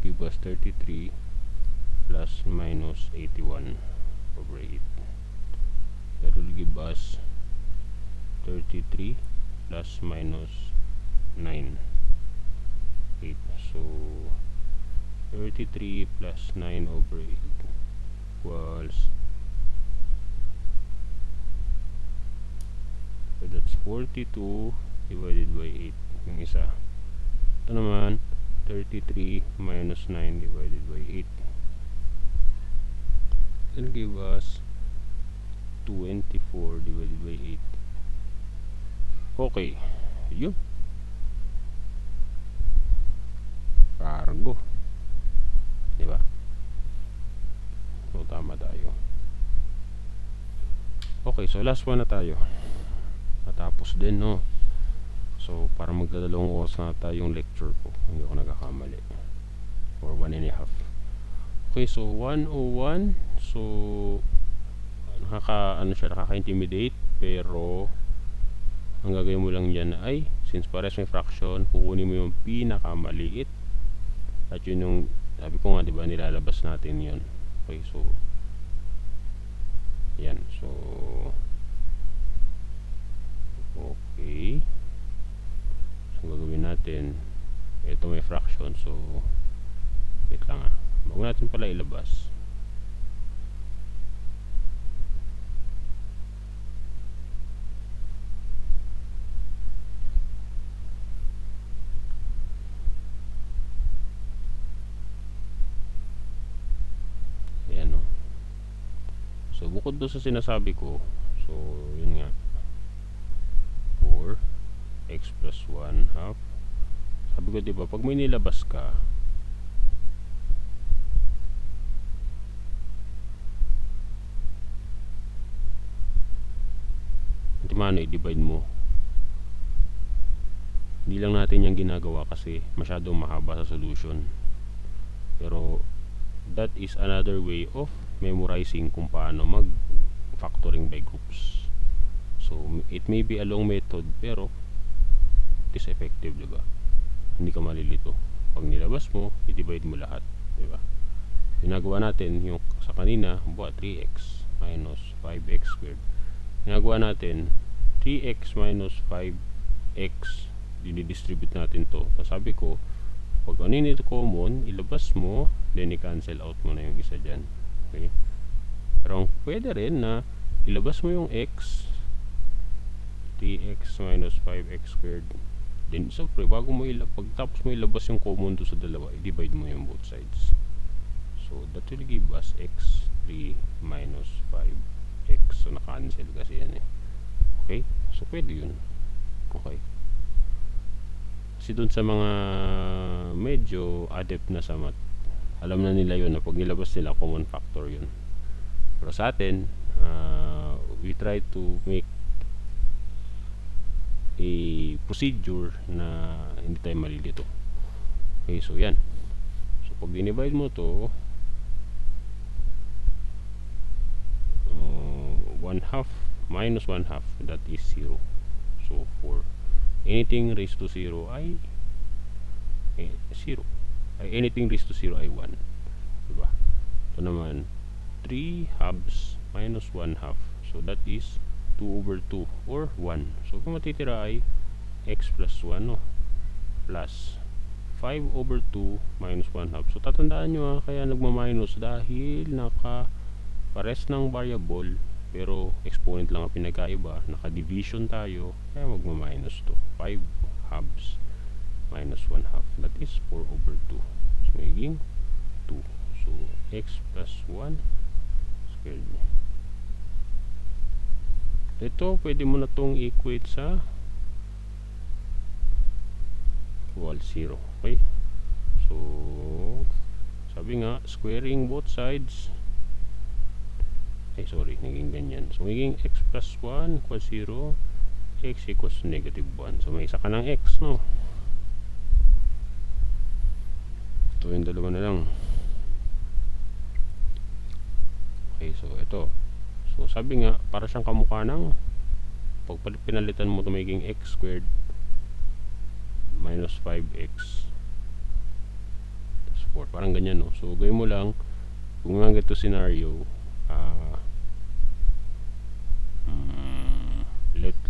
Give us 33 plus minus 81 over 8. That will give us 33 plus minus 9, 8. So 33 plus 9 over 8 equals, so that's 42 divided by 8 yung isa. Ito naman 33 minus 9 divided by 8 will give us 24 divided by 8. Okay, yun. Cargo, diba? So tama tayo. Okay, so last one na tayo. Natapos din, no? So para magdadalawang oras na tayong lecture ko, hindi ako nagkakamali, or 1.5. Okay, so 101. So nakaka-intimidate, pero ang gagawin mo lang dyan ay, since pares may fraction, kukunin mo yung pinakamaliit at yun yung sabi ko nga, diba, nilalabas natin yun. Okay, so yan. So okay, so gagawin natin, ito may fraction, so wait lang, bago natin pala ilabas, ayan, no? So bukod doon sa sinasabi ko, so yun nga, 4 x plus 1 half. Sabi ko, diba, pag may nilabas ka, mano, i-divide mo. Hindi lang natin yung ginagawa kasi masyadong mahaba sa solution, pero that is another way of memorizing kung paano mag factoring by groups. So it may be a long method, pero it is effective, diba? Hindi ka malilito. Pag nilabas mo, i-divide mo lahat, diba? Ginagawa natin yung sa kanina, buwa 3x minus 5x squared. Ginagawa natin 3x minus 5x, dinidistribute natin to. Tapos sabi ko, pag ano yun ito common, ilabas mo, then i-cancel out mo na yung isa dyan. Okay? Pero pwede rin na ilabas mo yung x, 3x minus 5x squared. Then so bago mo pagtapos mo ilabas yung common to sa dalawa, i-divide mo yung both sides. So that will give us x 3 minus 5x. So na-cancel kasi yan eh. Okay? So pwede yun. Okay. Kasi dun sa mga medyo adept na sa math, alam na nila yun na pag nilabas nila, common factor yun. Pero sa atin, we try to make a procedure na hindi tayo malilito. Okay, so yan. So pag dinivide mo to, 1/2 minus 1/2, that is 0. So 4. Anything raised to 0 ay 0. Anything raised to 0 ay 1. Diba? Ito naman, 3 halves minus 1/2. So So that is 2 over 2 or 1. So kung matitira ay x plus 1, no? Plus 5 over 2 minus 1 half. So tatandaan nyo kaya nagma-minus dahil pares ng variable pero exponent lang ang pinagkaiba. Naka-division tayo kaya magma-minus to. 5 halves minus 1 half. That is 4 over 2. So magiging 2. So x plus 1 squared. Ito pwede mo na itong equate sa equal 0. Okay, so sabi nga squaring both sides naging ganyan. So magiging x plus 1 equals 0, x equals negative 1. So may isa ka ng x, no? Ito yung dalawa na lang. Okay, so ito, so sabi nga para siyang kamukha ng pag pinalitan mo ito magiging x squared minus 5x plus 4, parang ganyan, no? So gawin mo lang kung nga ganito scenario,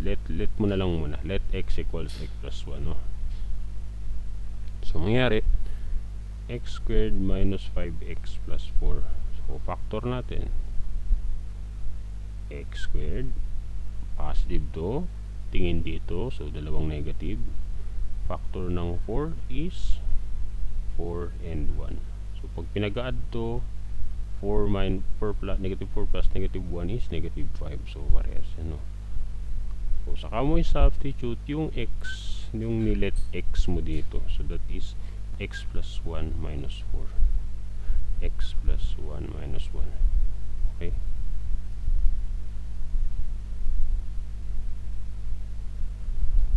let mo na lang muna, let x equals x plus 1, no? So mangyari x squared minus 5x plus 4. So factor natin x squared, positive to, tingin dito, so dalawang negative. Factor ng 4 is 4 and 1. So pag pinag-add to 4 plus negative 4 plus negative 1 is negative 5. So parehas, ano? So saka mo i-substitute yung x, yung nilet x mo dito. So that is x plus 1 minus 4. X plus 1 minus 1. Okay?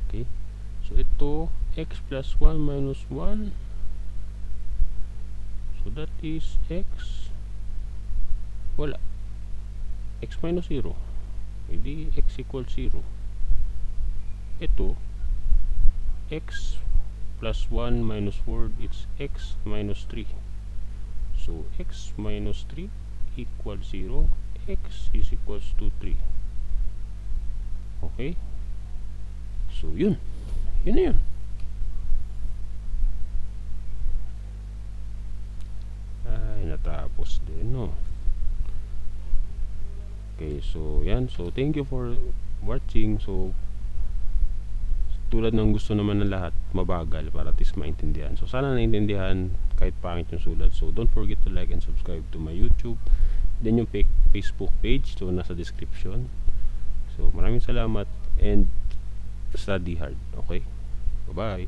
Okay? So ito x plus 1 minus 1. So that is x, wala, x minus 0. Hindi x equals 0. Ito x plus 1 minus 4, it's x minus 3. So x minus 3 equals 0, x is equals to 3. Okay, so yun na yun. Ay, natapos din, no? Okay, so yan, so thank you for watching. So tulad ng gusto naman ng lahat, mabagal para at least maintindihan. So sana naintindihan kahit pangit yung sulat. So don't forget to like and subscribe to my YouTube, then yung Facebook page, so nasa description. So maraming salamat and study hard. Okay, bye bye.